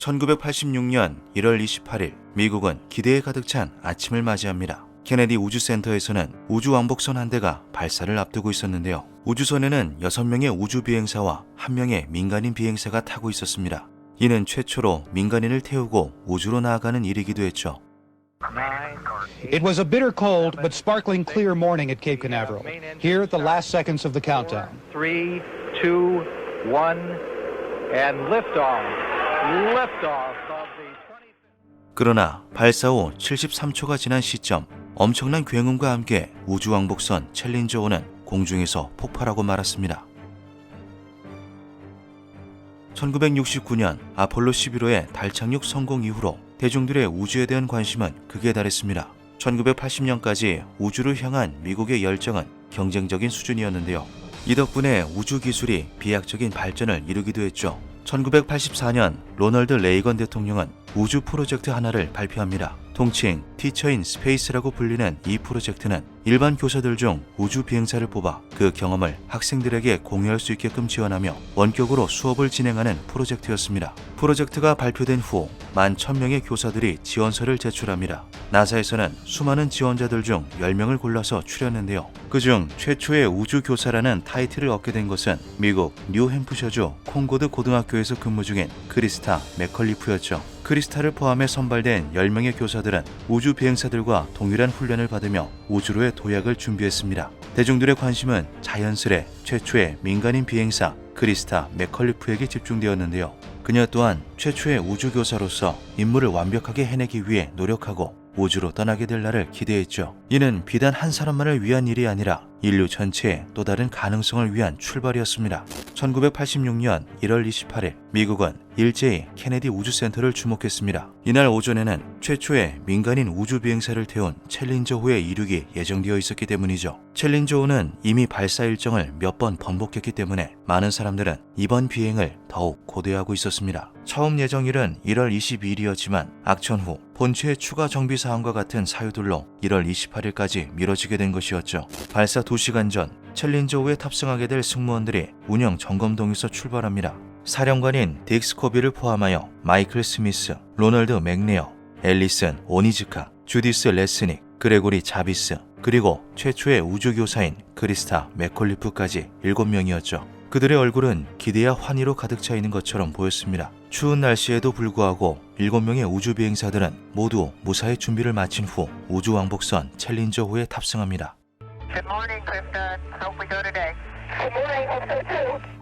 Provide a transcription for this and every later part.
1986년 1월 28일 미국은 기대에 가득 찬 아침을 맞이합니다. 케네디 우주센터에서는 우주왕복선 한 대가 발사를 앞두고 있었는데요. 우주선에는 6명의 우주 비행사와 1명의 민간인 비행사가 타고 있었습니다. 이는 최초로 민간인을 태우고 우주로 나아가는 일이기도 했죠. It was a bitter cold but sparkling clear morning at Cape Canaveral. Here at the last seconds of the countdown. 3, 2, 1, and liftoff. Liftoff of the 25th. 그러나 발사 후 73초가 지난 시점, 엄청난 굉음과 함께 우주왕복선 챌린저1은 공중에서 폭발하고 말았습니다. 1969년 아폴로 11호의 달 착륙 성공 이후로 대중들의 우주에 대한 관심은 극에 달했습니다. 1980년까지 우주를 향한 미국의 열정은 경쟁적인 수준이었는데요. 이 덕분에 우주 기술이 비약적인 발전을 이루기도 했죠. 1984년 로널드 레이건 대통령은 우주 프로젝트 하나를 발표합니다. 통칭 티처 인 스페이스라고 불리는 이 프로젝트는 일반 교사들 중 우주 비행사를 뽑아 그 경험을 학생들에게 공유할 수 있게끔 지원하며 원격으로 수업을 진행하는 프로젝트였습니다. 프로젝트가 발표된 후 11,000명의 교사들이 지원서를 제출합니다. 나사에서는 수많은 지원자들 중 10명을 골라서 추렸는데요. 그중 최초의 우주 교사라는 타이틀을 얻게 된 것은 미국 뉴햄프셔주 콩고드 고등학교에서 근무 중인 크리스타 맥컬리프였죠. 크리스타를 포함해 선발된 10명의 교사들은 우주 비행사들과 동일한 훈련을 받으며 우주로의 도약을 준비했습니다. 대중들의 관심은 자연스레 최초의 민간인 비행사 크리스타 맥컬리프에게 집중되었는데요. 그녀 또한 최초의 우주교사로서 임무를 완벽하게 해내기 위해 노력하고 우주로 떠나게 될 날을 기대했죠. 이는 비단 한 사람만을 위한 일이 아니라 인류 전체의 또 다른 가능성을 위한 출발이었습니다. 1986년 1월 28일 미국은 일제히 케네디 우주센터를 주목했습니다. 이날 오전에는 최초의 민간인 우주 비행사를 태운 챌린저5의 이륙이 예정되어 있었기 때문이죠. 챌린저5는 이미 발사 일정을 몇 번 번복했기 때문에 많은 사람들은 이번 비행을 더욱 고대하고 있었습니다. 처음 예정일은 1월 22일이었지만 악천 후 본체의 추가 정비 사항과 같은 사유들로 1월 28일까지 미뤄지게 된 것이었죠. 발사 2시간 전 챌린저5에 탑승하게 될 승무원들이 운영 점검동에서 출발합니다. 사령관인 딕 스코비를 포함하여 마이클 스미스, 로널드 맥네어, 앨리슨 오니즈카, 주디스 레스닉, 그레고리 자비스, 그리고 최초의 우주교사인 크리스타 맥컬리프까지 7명이었죠. 그들의 얼굴은 기대와 환희로 가득 차 있는 것처럼 보였습니다. 추운 날씨에도 불구하고 7명의 우주 비행사들은 모두 무사히 준비를 마친 후 우주왕복선 챌린저5에 탑승합니다. Good morning, Krista. Hope we go today. Good morning, hope so too.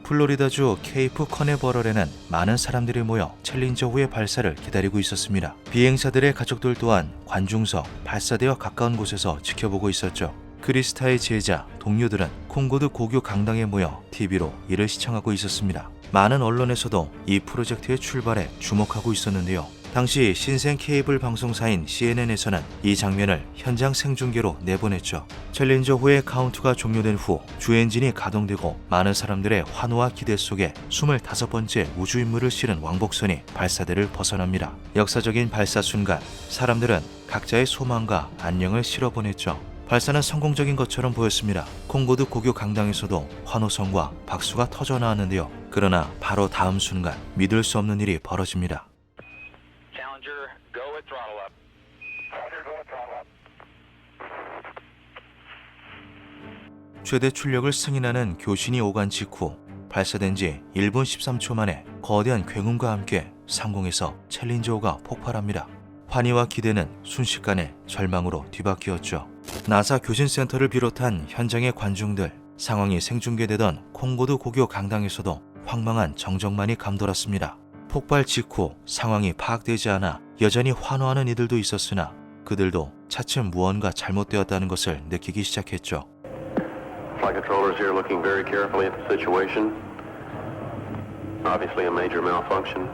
플로리다주 케이프 커네버럴에는 많은 사람들이 모여 챌린저5의 발사를 기다리고 있었습니다. 비행사들의 가족들 또한 관중석, 발사대와 가까운 곳에서 지켜보고 있었죠. 크리스타의 제자, 동료들은 콩고드 고교 강당에 모여 TV로 이를 시청하고 있었습니다. 많은 언론에서도 이 프로젝트의 출발에 주목하고 있었는데요. 당시 신생 케이블 방송사인 CNN에서는 이 장면을 현장 생중계로 내보냈죠. 챌린저5의 카운트가 종료된 후 주엔진이 가동되고 많은 사람들의 환호와 기대 속에 25번째 우주임무를 실은 왕복선이 발사대를 벗어납니다. 역사적인 발사 순간 사람들은 각자의 소망과 안녕을 실어보냈죠. 발사는 성공적인 것처럼 보였습니다. 콩고드 고교 강당에서도 환호성과 박수가 터져나왔는데요. 그러나 바로 다음 순간 믿을 수 없는 일이 벌어집니다. 최대 출력을 승인하는 교신이 오간 직후 발사된 지 1분 13초 만에 거대한 굉음과 함께 상공에서 챌린저5가 폭발합니다. 환희와 기대는 순식간에 절망으로 뒤바뀌었죠. 나사 교신센터를 비롯한 현장의 관중들, 상황이 생중계되던 콩고드 고교 강당에서도 황망한 정적만이 감돌았습니다. 폭발 직후 상황이 파악되지 않아 여전히 환호하는 이들도 있었으나 그들도 차츰 무언가 잘못되었다는 것을 느끼기 시작했죠. Flight controllers here looking very carefully at the situation. Obviously a major malfunction.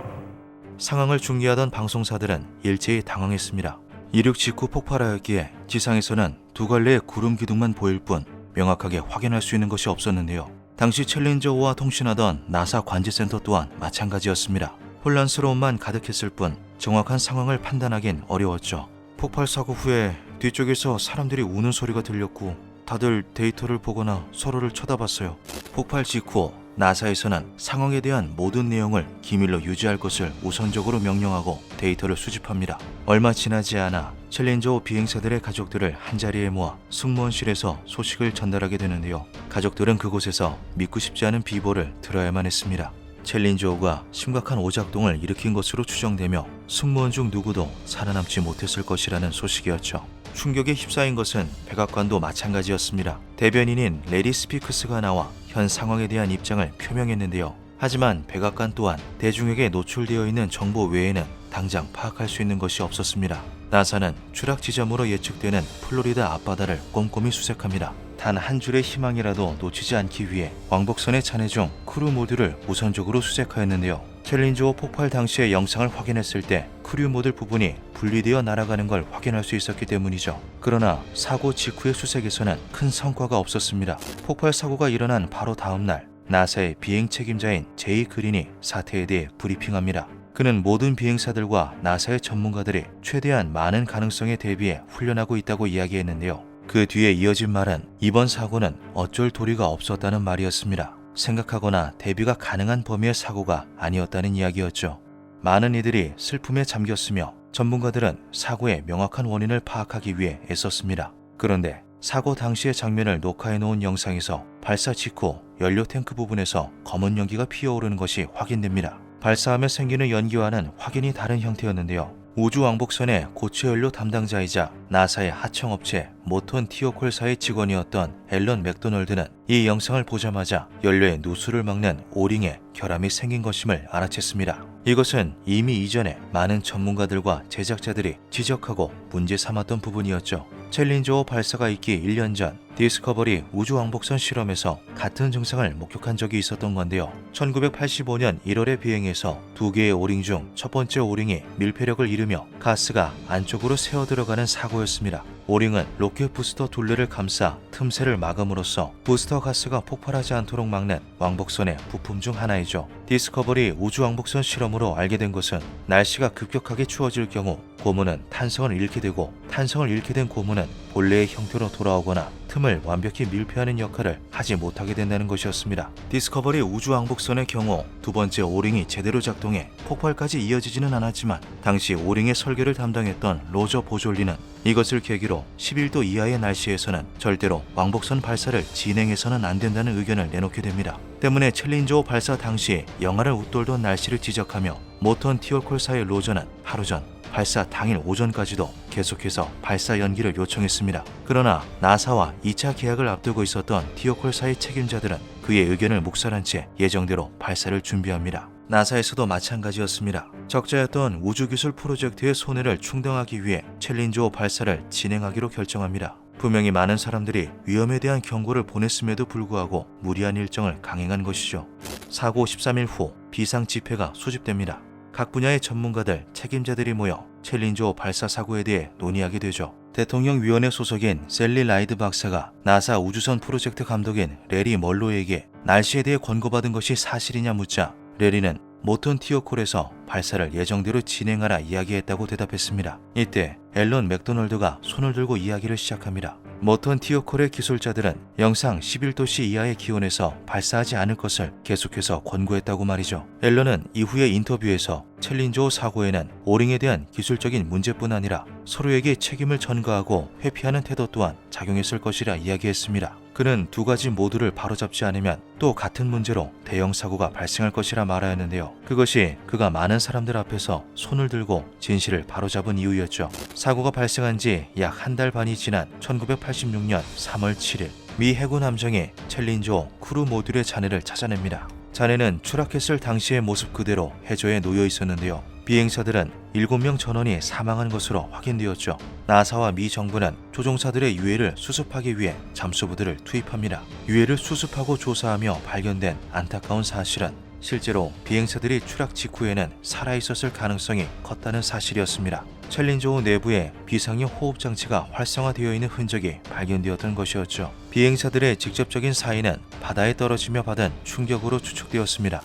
상황을 중계하던 방송사들은 일제히 당황했습니다. 이륙 직후 폭발하였기에 지상에서는 두 갈래의 구름 기둥만 보일 뿐 명확하게 확인할 수 있는 것이 없었는데요. 당시 챌린저5와 통신하던 나사 관제센터 또한 마찬가지였습니다. 혼란스러움만 가득했을 뿐 정확한 상황을 판단하긴 어려웠죠. 폭발 사고 후에 뒤쪽에서 사람들이 우는 소리가 들렸고 다들 데이터를 보거나 서로를 쳐다봤어요. 폭발 직후 나사에서는 상황에 대한 모든 내용을 기밀로 유지할 것을 우선적으로 명령하고 데이터를 수집합니다. 얼마 지나지 않아 챌린저 5 비행사들의 가족들을 한자리에 모아 승무원실에서 소식을 전달하게 되는데요. 가족들은 그곳에서 믿고 싶지 않은 비보를 들어야만 했습니다. 챌린저 5가 심각한 오작동을 일으킨 것으로 추정되며 승무원 중 누구도 살아남지 못했을 것이라는 소식이었죠. 충격에 휩싸인 것은 백악관도 마찬가지였습니다. 대변인인 레리 스피크스가 나와 현 상황에 대한 입장을 표명했는데요. 하지만 백악관 또한 대중에게 노출되어 있는 정보 외에는 당장 파악할 수 있는 것이 없었습니다. 나사는 추락 지점으로 예측되는 플로리다 앞바다를 꼼꼼히 수색합니다. 단 한 줄의 희망이라도 놓치지 않기 위해 왕복선의 잔해 중 크루 모듈을 우선적으로 수색하였는데요. 챌린저 5 폭발 당시의 영상을 확인했을 때 크루 모듈 부분이 분리되어 날아가는 걸 확인할 수 있었기 때문이죠. 그러나 사고 직후의 수색에서는 큰 성과가 없었습니다. 폭발 사고가 일어난 바로 다음 날 나사의 비행 책임자인 제이 그린이 사태에 대해 브리핑합니다. 그는 모든 비행사들과 나사의 전문가들이 최대한 많은 가능성에 대비해 훈련하고 있다고 이야기했는데요. 그 뒤에 이어진 말은 이번 사고는 어쩔 도리가 없었다는 말이었습니다. 생각하거나 대비가 가능한 범위의 사고가 아니었다는 이야기였죠. 많은 이들이 슬픔에 잠겼으며 전문가들은 사고의 명확한 원인을 파악하기 위해 애썼습니다. 그런데 사고 당시의 장면을 녹화해 놓은 영상에서 발사 직후 연료 탱크 부분에서 검은 연기가 피어오르는 것이 확인됩니다. 발사하며 생기는 연기와는 확연히 다른 형태였는데요. 우주왕복선의 고체 연료 담당자이자 나사의 하청업체 모턴 티오콜사의 직원이었던 앨런 맥도널드는 이 영상을 보자마자 연료의 누수를 막는 오링에 결함이 생긴 것임을 알아챘습니다. 이것은 이미 이전에 많은 전문가들과 제작자들이 지적하고 문제 삼았던 부분이었죠. 챌린저 5 발사가 있기 1년 전 디스커버리 우주왕복선 실험에서 같은 증상을 목격한 적이 있었던 건데요. 1985년 1월의 비행에서 두 개의 오링 중 첫 번째 오링이 밀폐력을 잃으며 가스가 안쪽으로 새어 들어가는 사고였습니다. 오링은 로켓 부스터 둘레를 감싸 틈새를 막음으로써 부스터 가스가 폭발하지 않도록 막는 왕복선의 부품 중 하나이죠. 디스커버리 우주왕복선 실험으로 알게 된 것은 날씨가 급격하게 추워질 경우 고무는 탄성을 잃게 되고 탄성을 잃게 된 고무는 본래의 형태로 돌아오거나 틈을 완벽히 밀폐하는 역할을 하지 못하게 된다는 것이었습니다. 디스커버리 우주왕복선의 경우 두 번째 오링이 제대로 작동해 폭발까지 이어지지는 않았지만 당시 오링의 설계를 담당했던 로저 보졸리는 이것을 계기로 11도 이하의 날씨에서는 절대로 왕복선 발사를 진행해서는 안 된다는 의견을 내놓게 됩니다. 때문에 챌린저 5 발사 당시 영하를 웃돌던 날씨를 지적하며 모턴 티오콜사의 로저는 하루 전 발사 당일 오전까지도 계속해서 발사 연기를 요청했습니다. 그러나 나사와 2차 계약을 앞두고 있었던 티오콜사의 책임자들은 그의 의견을 묵살한 채 예정대로 발사를 준비합니다. 나사에서도 마찬가지였습니다. 적자였던 우주기술 프로젝트의 손해를 충당하기 위해 챌린저 5 발사를 진행하기로 결정합니다. 분명히 많은 사람들이 위험에 대한 경고를 보냈음에도 불구하고 무리한 일정을 강행한 것이죠. 사고 13일 후 비상 지표가 수집됩니다. 각 분야의 전문가들, 책임자들이 모여 챌린저 5 발사 사고에 대해 논의하게 되죠. 대통령위원회 소속인 셀리 라이드 박사가 나사 우주선 프로젝트 감독인 레리 멀로에게 날씨에 대해 권고받은 것이 사실이냐 묻자 레리는 모턴 티오콜에서 발사를 예정대로 진행하라 이야기했다고 대답했습니다. 이때 앨런 맥도널드가 손을 들고 이야기를 시작합니다. 모턴 티오콜의 기술자들은 영상 11도씨 이하의 기온에서 발사하지 않을 것을 계속해서 권고했다고 말이죠. 앨런은 이후의 인터뷰에서 챌린저 5 사고에는 오링에 대한 기술적인 문제뿐 아니라 서로에게 책임을 전가하고 회피하는 태도 또한 작용했을 것이라 이야기했습니다. 그는 두 가지 모두를 바로잡지 않으면 또 같은 문제로 대형 사고가 발생할 것이라 말하였는데요. 그것이 그가 많은 사람들 앞에서 손을 들고 진실을 바로잡은 이유였죠. 사고가 발생한 지 약 한 달 반이 지난 1986년 3월 7일 미 해군 함정이 챌린저 5 크루 모듈의 잔해를 찾아냅니다. 잔해는 추락했을 당시의 모습 그대로 해저에 놓여 있었는데요. 비행사들은 7명 전원이 사망한 것으로 확인되었죠. 나사와 미 정부는 조종사들의 유해를 수습하기 위해 잠수부대를 투입합니다. 유해를 수습하고 조사하며 발견된 안타까운 사실은 실제로 비행사들이 추락 직후에는 살아있었을 가능성이 컸다는 사실이었습니다. 챌린저 5 내부에 비상용 호흡장치가 활성화되어 있는 흔적이 발견되었던 것이었죠. 비행사들의 직접적인 사인은 바다에 떨어지며 받은 충격으로 추측되었습니다.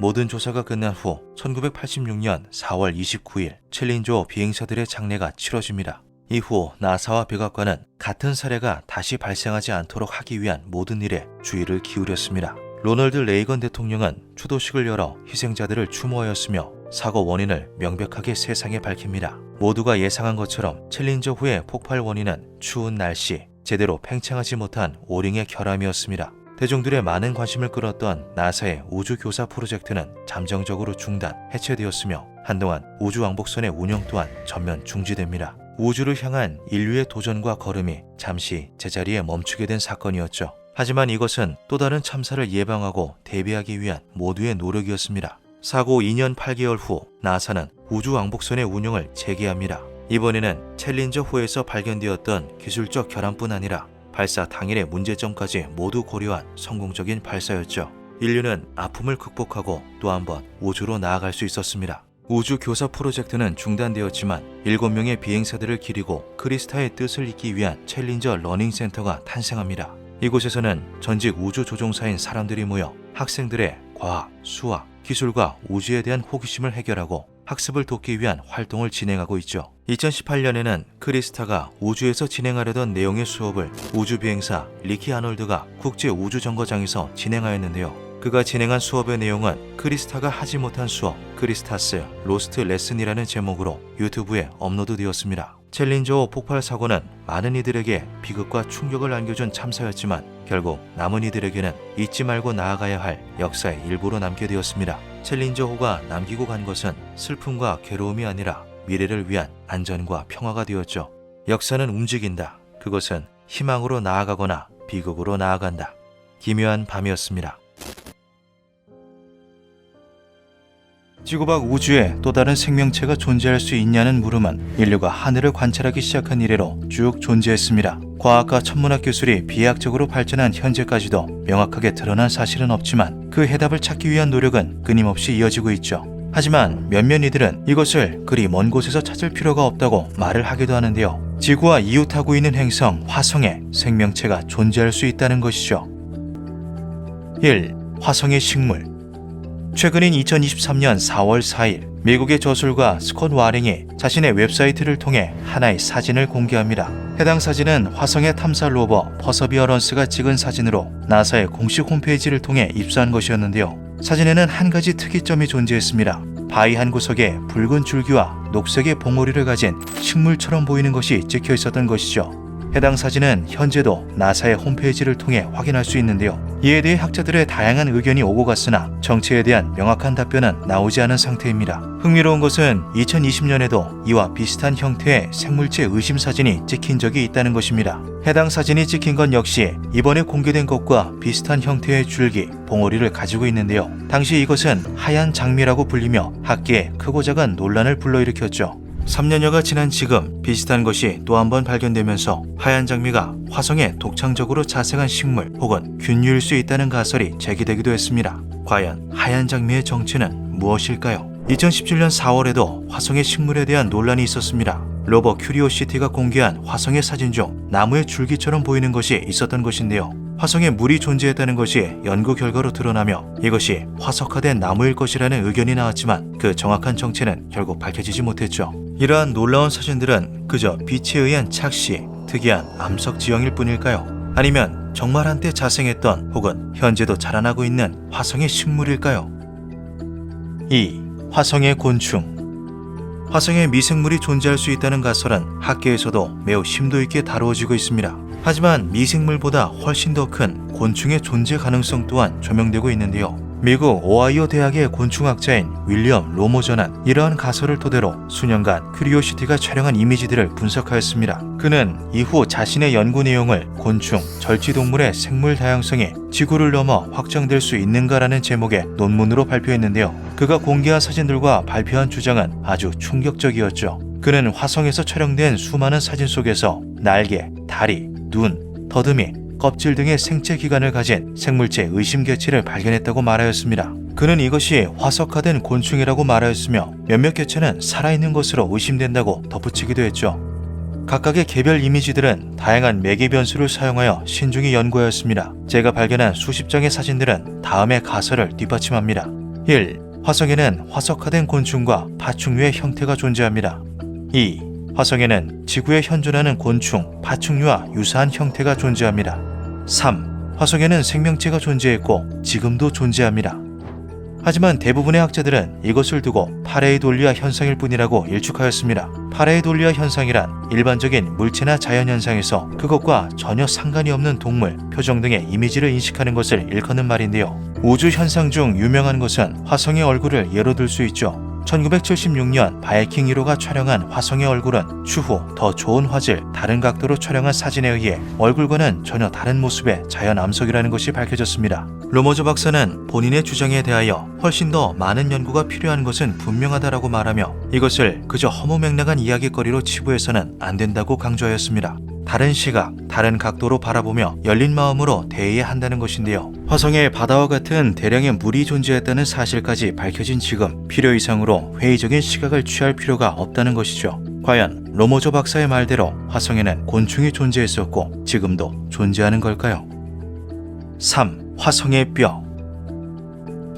모든 조사가 끝난 후 1986년 4월 29일 챌린저 5 비행사들의 장례가 치러집니다. 이후 나사와 백악관은 같은 사례가 다시 발생하지 않도록 하기 위한 모든 일에 주의를 기울였습니다. 로널드 레이건 대통령은 추도식을 열어 희생자들을 추모하였으며 사고 원인을 명백하게 세상에 밝힙니다. 모두가 예상한 것처럼 챌린저 후의 폭발 원인은 추운 날씨, 제대로 팽창하지 못한 오링의 결함이었습니다. 대중들의 많은 관심을 끌었던 나사의 우주교사 프로젝트는 잠정적으로 중단, 해체되었으며 한동안 우주왕복선의 운영 또한 전면 중지됩니다. 우주를 향한 인류의 도전과 걸음이 잠시 제자리에 멈추게 된 사건이었죠. 하지만 이것은 또 다른 참사를 예방하고 대비하기 위한 모두의 노력이었습니다. 사고 2년 8개월 후 나사는 우주왕복선의 운영을 재개합니다. 이번에는 챌린저 후에서 발견되었던 기술적 결함뿐 아니라 발사 당일의 문제점까지 모두 고려한 성공적인 발사였죠. 인류는 아픔을 극복하고 또 한 번 우주로 나아갈 수 있었습니다. 우주교사 프로젝트는 중단되었지만 7명의 비행사들을 기리고 크리스타의 뜻을 잇기 위한 챌린저 러닝센터가 탄생합니다. 이곳에서는 전직 우주조종사인 사람들이 모여 학생들의 과학, 수학, 기술과 우주에 대한 호기심을 해결하고 학습을 돕기 위한 활동을 진행하고 있죠. 2018년에는 크리스타가 우주에서 진행하려던 내용의 수업을 우주비행사 리키 아놀드가 국제우주정거장에서 진행하였는데요. 그가 진행한 수업의 내용은 크리스타가 하지 못한 수업, 크리스타스 로스트 레슨이라는 제목으로 유튜브에 업로드되었습니다. 챌린저 폭발 사고는 많은 이들에게 비극과 충격을 안겨준 참사였지만 결국 남은 이들에게는 잊지 말고 나아가야 할 역사의 일부로 남게 되었습니다. 챌린저호가 남기고 간 것은 슬픔과 괴로움이 아니라 미래를 위한 안전과 평화가 되었죠. 역사는 움직인다. 그것은 희망으로 나아가거나 비극으로 나아간다. 기묘한 밤이었습니다. 지구 밖 우주에 또 다른 생명체가 존재할 수 있냐는 물음은 인류가 하늘을 관찰하기 시작한 이래로 쭉 존재했습니다. 과학과 천문학 기술이 비약적으로 발전한 현재까지도 명확하게 드러난 사실은 없지만 그 해답을 찾기 위한 노력은 끊임없이 이어지고 있죠. 하지만 몇몇 이들은 이것을 그리 먼 곳에서 찾을 필요가 없다고 말을 하기도 하는데요. 지구와 이웃하고 있는 행성 화성에 생명체가 존재할 수 있다는 것이죠. 1. 화성의 식물. 최근인 2023년 4월 4일 미국의 저술가 스콧 와링이 자신의 웹사이트를 통해 하나의 사진을 공개합니다. 해당 사진은 화성의 탐사 로버 퍼서비어런스가 찍은 사진으로 나사의 공식 홈페이지를 통해 입수한 것이었는데요. 사진에는 한 가지 특이점이 존재했습니다. 바위 한 구석에 붉은 줄기와 녹색의 봉오리를 가진 식물처럼 보이는 것이 찍혀 있었던 것이죠. 해당 사진은 현재도 나사의 홈페이지를 통해 확인할 수 있는데요. 이에 대해 학자들의 다양한 의견이 오고 갔으나 정체에 대한 명확한 답변은 나오지 않은 상태입니다. 흥미로운 것은 2020년에도 이와 비슷한 형태의 생물체 의심 사진이 찍힌 적이 있다는 것입니다. 해당 사진이 찍힌 건 역시 이번에 공개된 것과 비슷한 형태의 줄기, 봉오리를 가지고 있는데요. 당시 이것은 하얀 장미라고 불리며 학계에 크고 작은 논란을 불러일으켰죠. 3년여가 지난 지금 비슷한 것이 또 한 번 발견되면서 하얀 장미가 화성에 독창적으로 자생한 식물 혹은 균류일 수 있다는 가설이 제기되기도 했습니다. 과연 하얀 장미의 정체는 무엇일까요? 2017년 4월에도 화성의 식물에 대한 논란이 있었습니다. 로버 큐리오시티가 공개한 화성의 사진 중 나무의 줄기처럼 보이는 것이 있었던 것인데요. 화성에 물이 존재했다는 것이 연구 결과로 드러나며 이것이 화석화된 나무일 것이라는 의견이 나왔지만 그 정확한 정체는 결국 밝혀지지 못했죠. 이러한 놀라운 사진들은 그저 빛에 의한 착시, 특이한 암석 지형일 뿐일까요? 아니면 정말 한때 자생했던 혹은 현재도 자라나고 있는 화성의 식물일까요? 2. 화성의 곤충. 화성에 미생물이 존재할 수 있다는 가설은 학계에서도 매우 심도 있게 다루어지고 있습니다. 하지만 미생물보다 훨씬 더 큰 곤충의 존재 가능성 또한 조명되고 있는데요. 미국 오하이오 대학의 곤충학자인 윌리엄 로모저는 이러한 가설을 토대로 수년간 큐리오시티가 촬영한 이미지들을 분석하였습니다. 그는 이후 자신의 연구 내용을 곤충, 절지동물의 생물 다양성이 지구를 넘어 확장될 수 있는가라는 제목의 논문으로 발표했는데요. 그가 공개한 사진들과 발표한 주장은 아주 충격적이었죠. 그는 화성에서 촬영된 수많은 사진 속에서 날개, 다리, 눈, 더듬이, 껍질 등의 생체 기관을 가진 생물체 의심 개체를 발견했다고 말하였습니다. 그는 이것이 화석화된 곤충이라고 말하였으며 몇몇 개체는 살아있는 것으로 의심된다고 덧붙이기도 했죠. 각각의 개별 이미지들은 다양한 매개 변수를 사용하여 신중히 연구하였습니다. 제가 발견한 수십 장의 사진들은 다음의 가설을 뒷받침합니다. 1. 화성에는 화석화된 곤충과 파충류의 형태가 존재합니다. 2. 화성에는 지구에 현존하는 곤충, 파충류와 유사한 형태가 존재합니다. 3. 화성에는 생명체가 존재했고 지금도 존재합니다. 하지만 대부분의 학자들은 이것을 두고 파레이돌리아 현상일 뿐이라고 일축하였습니다. 파레이돌리아 현상이란 일반적인 물체나 자연현상에서 그것과 전혀 상관이 없는 동물, 표정 등의 이미지를 인식하는 것을 일컫는 말인데요. 우주 현상 중 유명한 것은 화성의 얼굴을 예로 들 수 있죠. 1976년 바이킹 1호가 촬영한 화성의 얼굴은 추후 더 좋은 화질, 다른 각도로 촬영한 사진에 의해 얼굴과는 전혀 다른 모습의 자연 암석이라는 것이 밝혀졌습니다. 로머저 박사는 본인의 주장에 대하여 훨씬 더 많은 연구가 필요한 것은 분명하다라고 말하며 이것을 그저 허무맹랑한 이야기거리로 치부해서는 안 된다고 강조하였습니다. 다른 시각, 다른 각도로 바라보며 열린 마음으로 대해야 한다는 것인데요. 화성에 바다와 같은 대량의 물이 존재했다는 사실까지 밝혀진 지금 필요 이상으로 회의적인 시각을 취할 필요가 없다는 것이죠. 과연 로머저 박사의 말대로 화성에는 곤충이 존재했었고 지금도 존재하는 걸까요? 3. 화성의 뼈.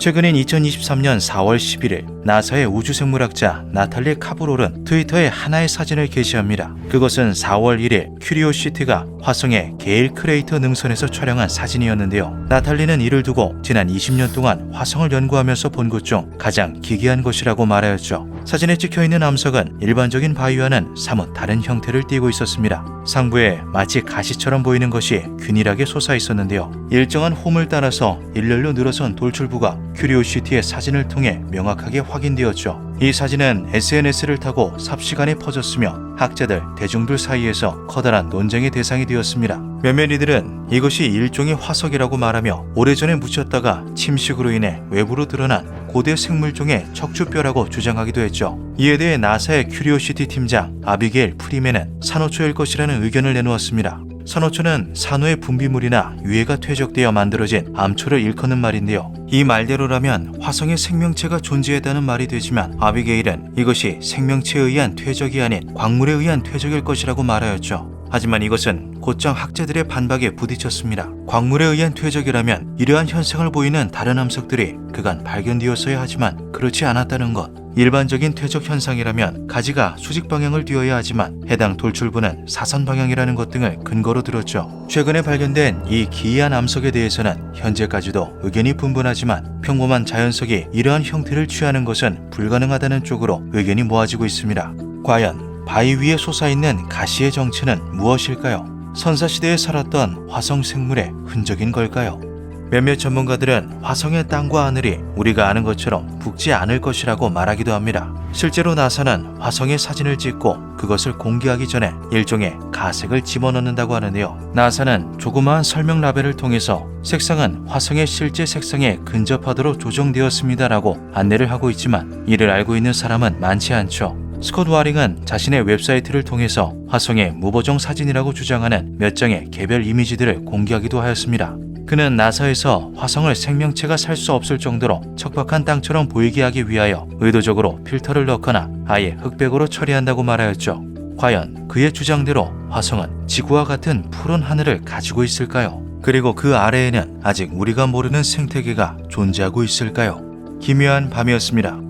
최근인 2023년 4월 11일 나사의 우주생물학자 나탈리 카브롤은 트위터에 하나의 사진을 게시합니다. 그것은 4월 1일 큐리오시티가 화성의 게일 크레이터 능선에서 촬영한 사진이었는데요. 나탈리는 이를 두고 지난 20년 동안 화성을 연구하면서 본 것 중 가장 기괴한 것이라고 말하였죠. 사진에 찍혀있는 암석은 일반적인 바위와는 사뭇 다른 형태를 띠고 있었습니다. 상부에 마치 가시처럼 보이는 것이 균일하게 솟아 있었는데요. 일정한 홈을 따라서 일렬로 늘어선 돌출부가 큐리오시티의 사진을 통해 명확하게 확인되었죠. 이 사진은 SNS를 타고 삽시간에 퍼졌으며 학자들, 대중들 사이에서 커다란 논쟁의 대상이 되었습니다. 몇몇 이들은 이것이 일종의 화석이라고 말하며 오래전에 묻혔다가 침식으로 인해 외부로 드러난 고대 생물종의 척추뼈라고 주장하기도 했죠. 이에 대해 나사의 큐리오시티 팀장 아비게일 프리맨은 산호초일 것이라는 의견을 내놓았습니다. 산호초는 산호의 분비물이나 유해가 퇴적되어 만들어진 암초를 일컫는 말인데요. 이 말대로라면 화성에 생명체가 존재했다는 말이 되지만 아비게일은 이것이 생명체에 의한 퇴적이 아닌 광물에 의한 퇴적일 것이라고 말하였죠. 하지만 이것은 곧장 학자들의 반박에 부딪혔습니다. 광물에 의한 퇴적이라면 이러한 현상을 보이는 다른 암석들이 그간 발견되었어야 하지만 그렇지 않았다는 것. 일반적인 퇴적 현상이라면 가지가 수직 방향을 띄어야 하지만 해당 돌출부는 사선 방향이라는 것 등을 근거로 들었죠. 최근에 발견된 이 기이한 암석에 대해서는 현재까지도 의견이 분분하지만 평범한 자연석이 이러한 형태를 취하는 것은 불가능하다는 쪽으로 의견이 모아지고 있습니다. 과연 바위 위에 솟아있는 가시의 정체는 무엇일까요? 선사시대에 살았던 화성 생물의 흔적인 걸까요? 몇몇 전문가들은 화성의 땅과 하늘이 우리가 아는 것처럼 붉지 않을 것이라고 말하기도 합니다. 실제로 나사는 화성의 사진을 찍고 그것을 공개하기 전에 일종의 가색을 집어넣는다고 하는데요. 나사는 조그마한 설명 라벨을 통해서 색상은 화성의 실제 색상에 근접하도록 조정되었습니다라고 안내를 하고 있지만 이를 알고 있는 사람은 많지 않죠. 스콧 와링은 자신의 웹사이트를 통해서 화성의 무보정 사진이라고 주장하는 몇 장의 개별 이미지들을 공개하기도 하였습니다. 그는 나사에서 화성을 생명체가 살 수 없을 정도로 척박한 땅처럼 보이게 하기 위하여 의도적으로 필터를 넣거나 아예 흑백으로 처리한다고 말하였죠. 과연 그의 주장대로 화성은 지구와 같은 푸른 하늘을 가지고 있을까요? 그리고 그 아래에는 아직 우리가 모르는 생태계가 존재하고 있을까요? 기묘한 밤이었습니다.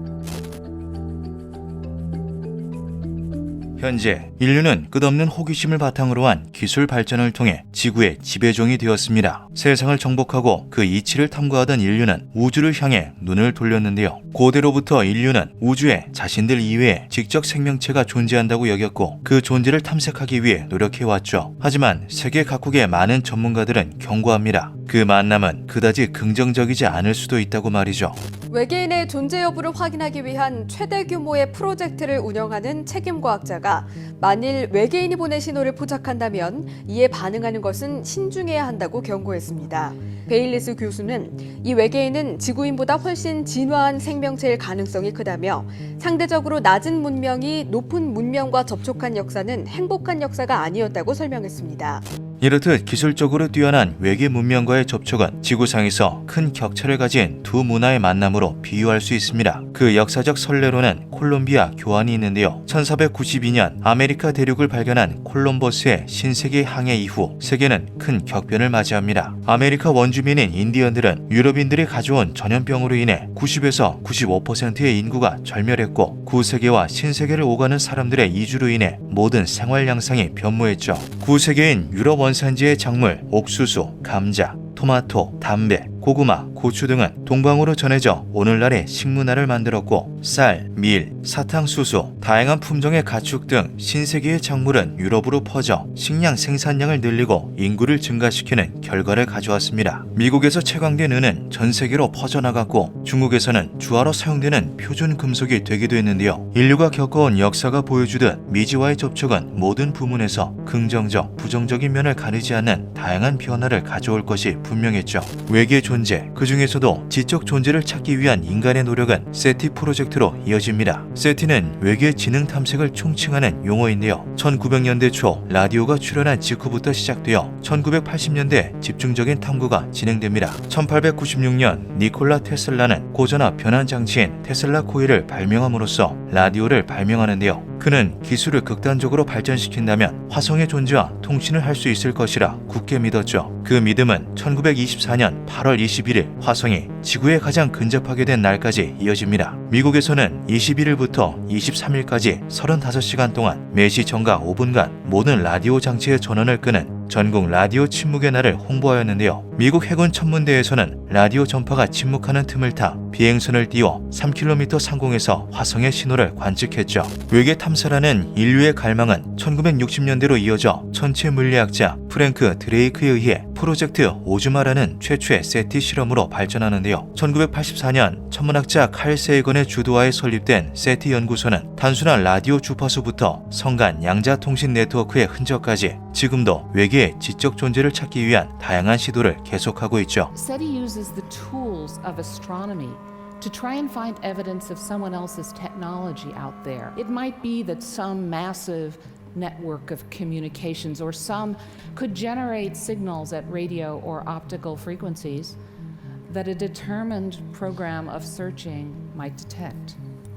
현재 인류는 끝없는 호기심을 바탕으로 한 기술 발전을 통해 지구의 지배종이 되었습니다. 세상을 정복하고 그 이치를 탐구하던 인류는 우주를 향해 눈을 돌렸는데요. 고대로부터 인류는 우주에 자신들 이외에 지적 생명체가 존재한다고 여겼고 그 존재를 탐색하기 위해 노력해왔죠. 하지만 세계 각국의 많은 전문가들은 경고합니다. 그 만남은 그다지 긍정적이지 않을 수도 있다고 말이죠. 외계인의 존재 여부를 확인하기 위한 최대 규모의 프로젝트를 운영하는 책임과학자가 만일 외계인이 보낸 신호를 포착한다면 이에 반응하는 것은 신중해야 한다고 경고했습니다. 베일리스 교수는 이 외계인은 지구인보다 훨씬 진화한 생명체일 가능성이 크다며 상대적으로 낮은 문명이 높은 문명과 접촉한 역사는 행복한 역사가 아니었다고 설명했습니다. 이렇듯 기술적으로 뛰어난 외계 문명과의 접촉은 지구상에서 큰 격차를 가진 두 문화의 만남으로 비유할 수 있습니다. 그 역사적 선례로는 콜롬비아 교환이 있는데요. 1492년 아메리카 대륙을 발견한 콜럼버스의 신세계 항해 이후 세계는 큰 격변을 맞이합니다. 아메리카 원주민인 인디언들은 유럽인들이 가져온 전염병으로 인해 90에서 95%의 인구가 절멸했고 구세계와 신세계를 오가는 사람들의 이주로 인해 모든 생활 양상이 변모했죠. 구세계인 유럽 원산지의 작물, 옥수수, 감자, 토마토, 담배, 고구마, 고추 등은 동방으로 전해져 오늘날의 식문화를 만들었고 쌀, 밀, 사탕수수, 다양한 품종의 가축 등 신세계의 작물은 유럽으로 퍼져 식량 생산량을 늘리고 인구를 증가시키는 결과를 가져왔습니다. 미국에서 채광된 은은 전 세계로 퍼져나갔고 중국에서는 주화로 사용되는 표준 금속이 되기도 했는데요. 인류가 겪어온 역사가 보여주듯 미지와의 접촉은 모든 부문에서 긍정적, 부정적인 면을 가리지 않는 다양한 변화를 가져올 것이 분명했죠. 외계 존재, 그 중에서도 지적 존재를 찾기 위한 인간의 노력은 세티 프로젝트로 이어집니다. 세티는 외계 지능 탐색을 총칭하는 용어인데요. 1900년대 초 라디오가 출현한 직후부터 시작되어 1980년대 집중적인 탐구가 진행됩니다. 1896년 니콜라 테슬라는 고전압 변환 장치인 테슬라 코일을 발명함으로써 라디오를 발명하는데요. 그는 기술을 극단적으로 발전시킨다면 화성의 존재와 통신을 할 수 있을 것이라 굳게 믿었죠. 그 믿음은 1924년 8월 21일 화성이 지구에 가장 근접하게 된 날까지 이어집니다. 미국에서는 21일부터 23일까지 35시간 동안 매시 정각 5분간 모든 라디오 장치의 전원을 끄는 전국 라디오 침묵의 날을 홍보하였는데요. 미국 해군 천문대에서는 라디오 전파가 침묵하는 틈을 타 비행선을 띄워 3km 상공에서 화성의 신호를 관측했죠. 외계 탐사라는 인류의 갈망은 1960년대로 이어져 천체 물리학자 프랭크 드레이크에 의해 프로젝트 오즈마라는 최초의 세티 실험으로 발전하는데요. 1984년 천문학자 칼 세이건의 주도하에 설립된 세티 연구소는 단순한 라디오 주파수부터 성간 양자통신 네트워크의 흔적까지 지금도 외계의 지적 존재를 찾기 위한 다양한 시도를 계속하고 있죠. SETI uses the tools of astronomy to try and find evidence of someone else's technology out there. It might be that some massive network of communications or some could generate signals at radio or optical frequencies that a determined program of searching might detect.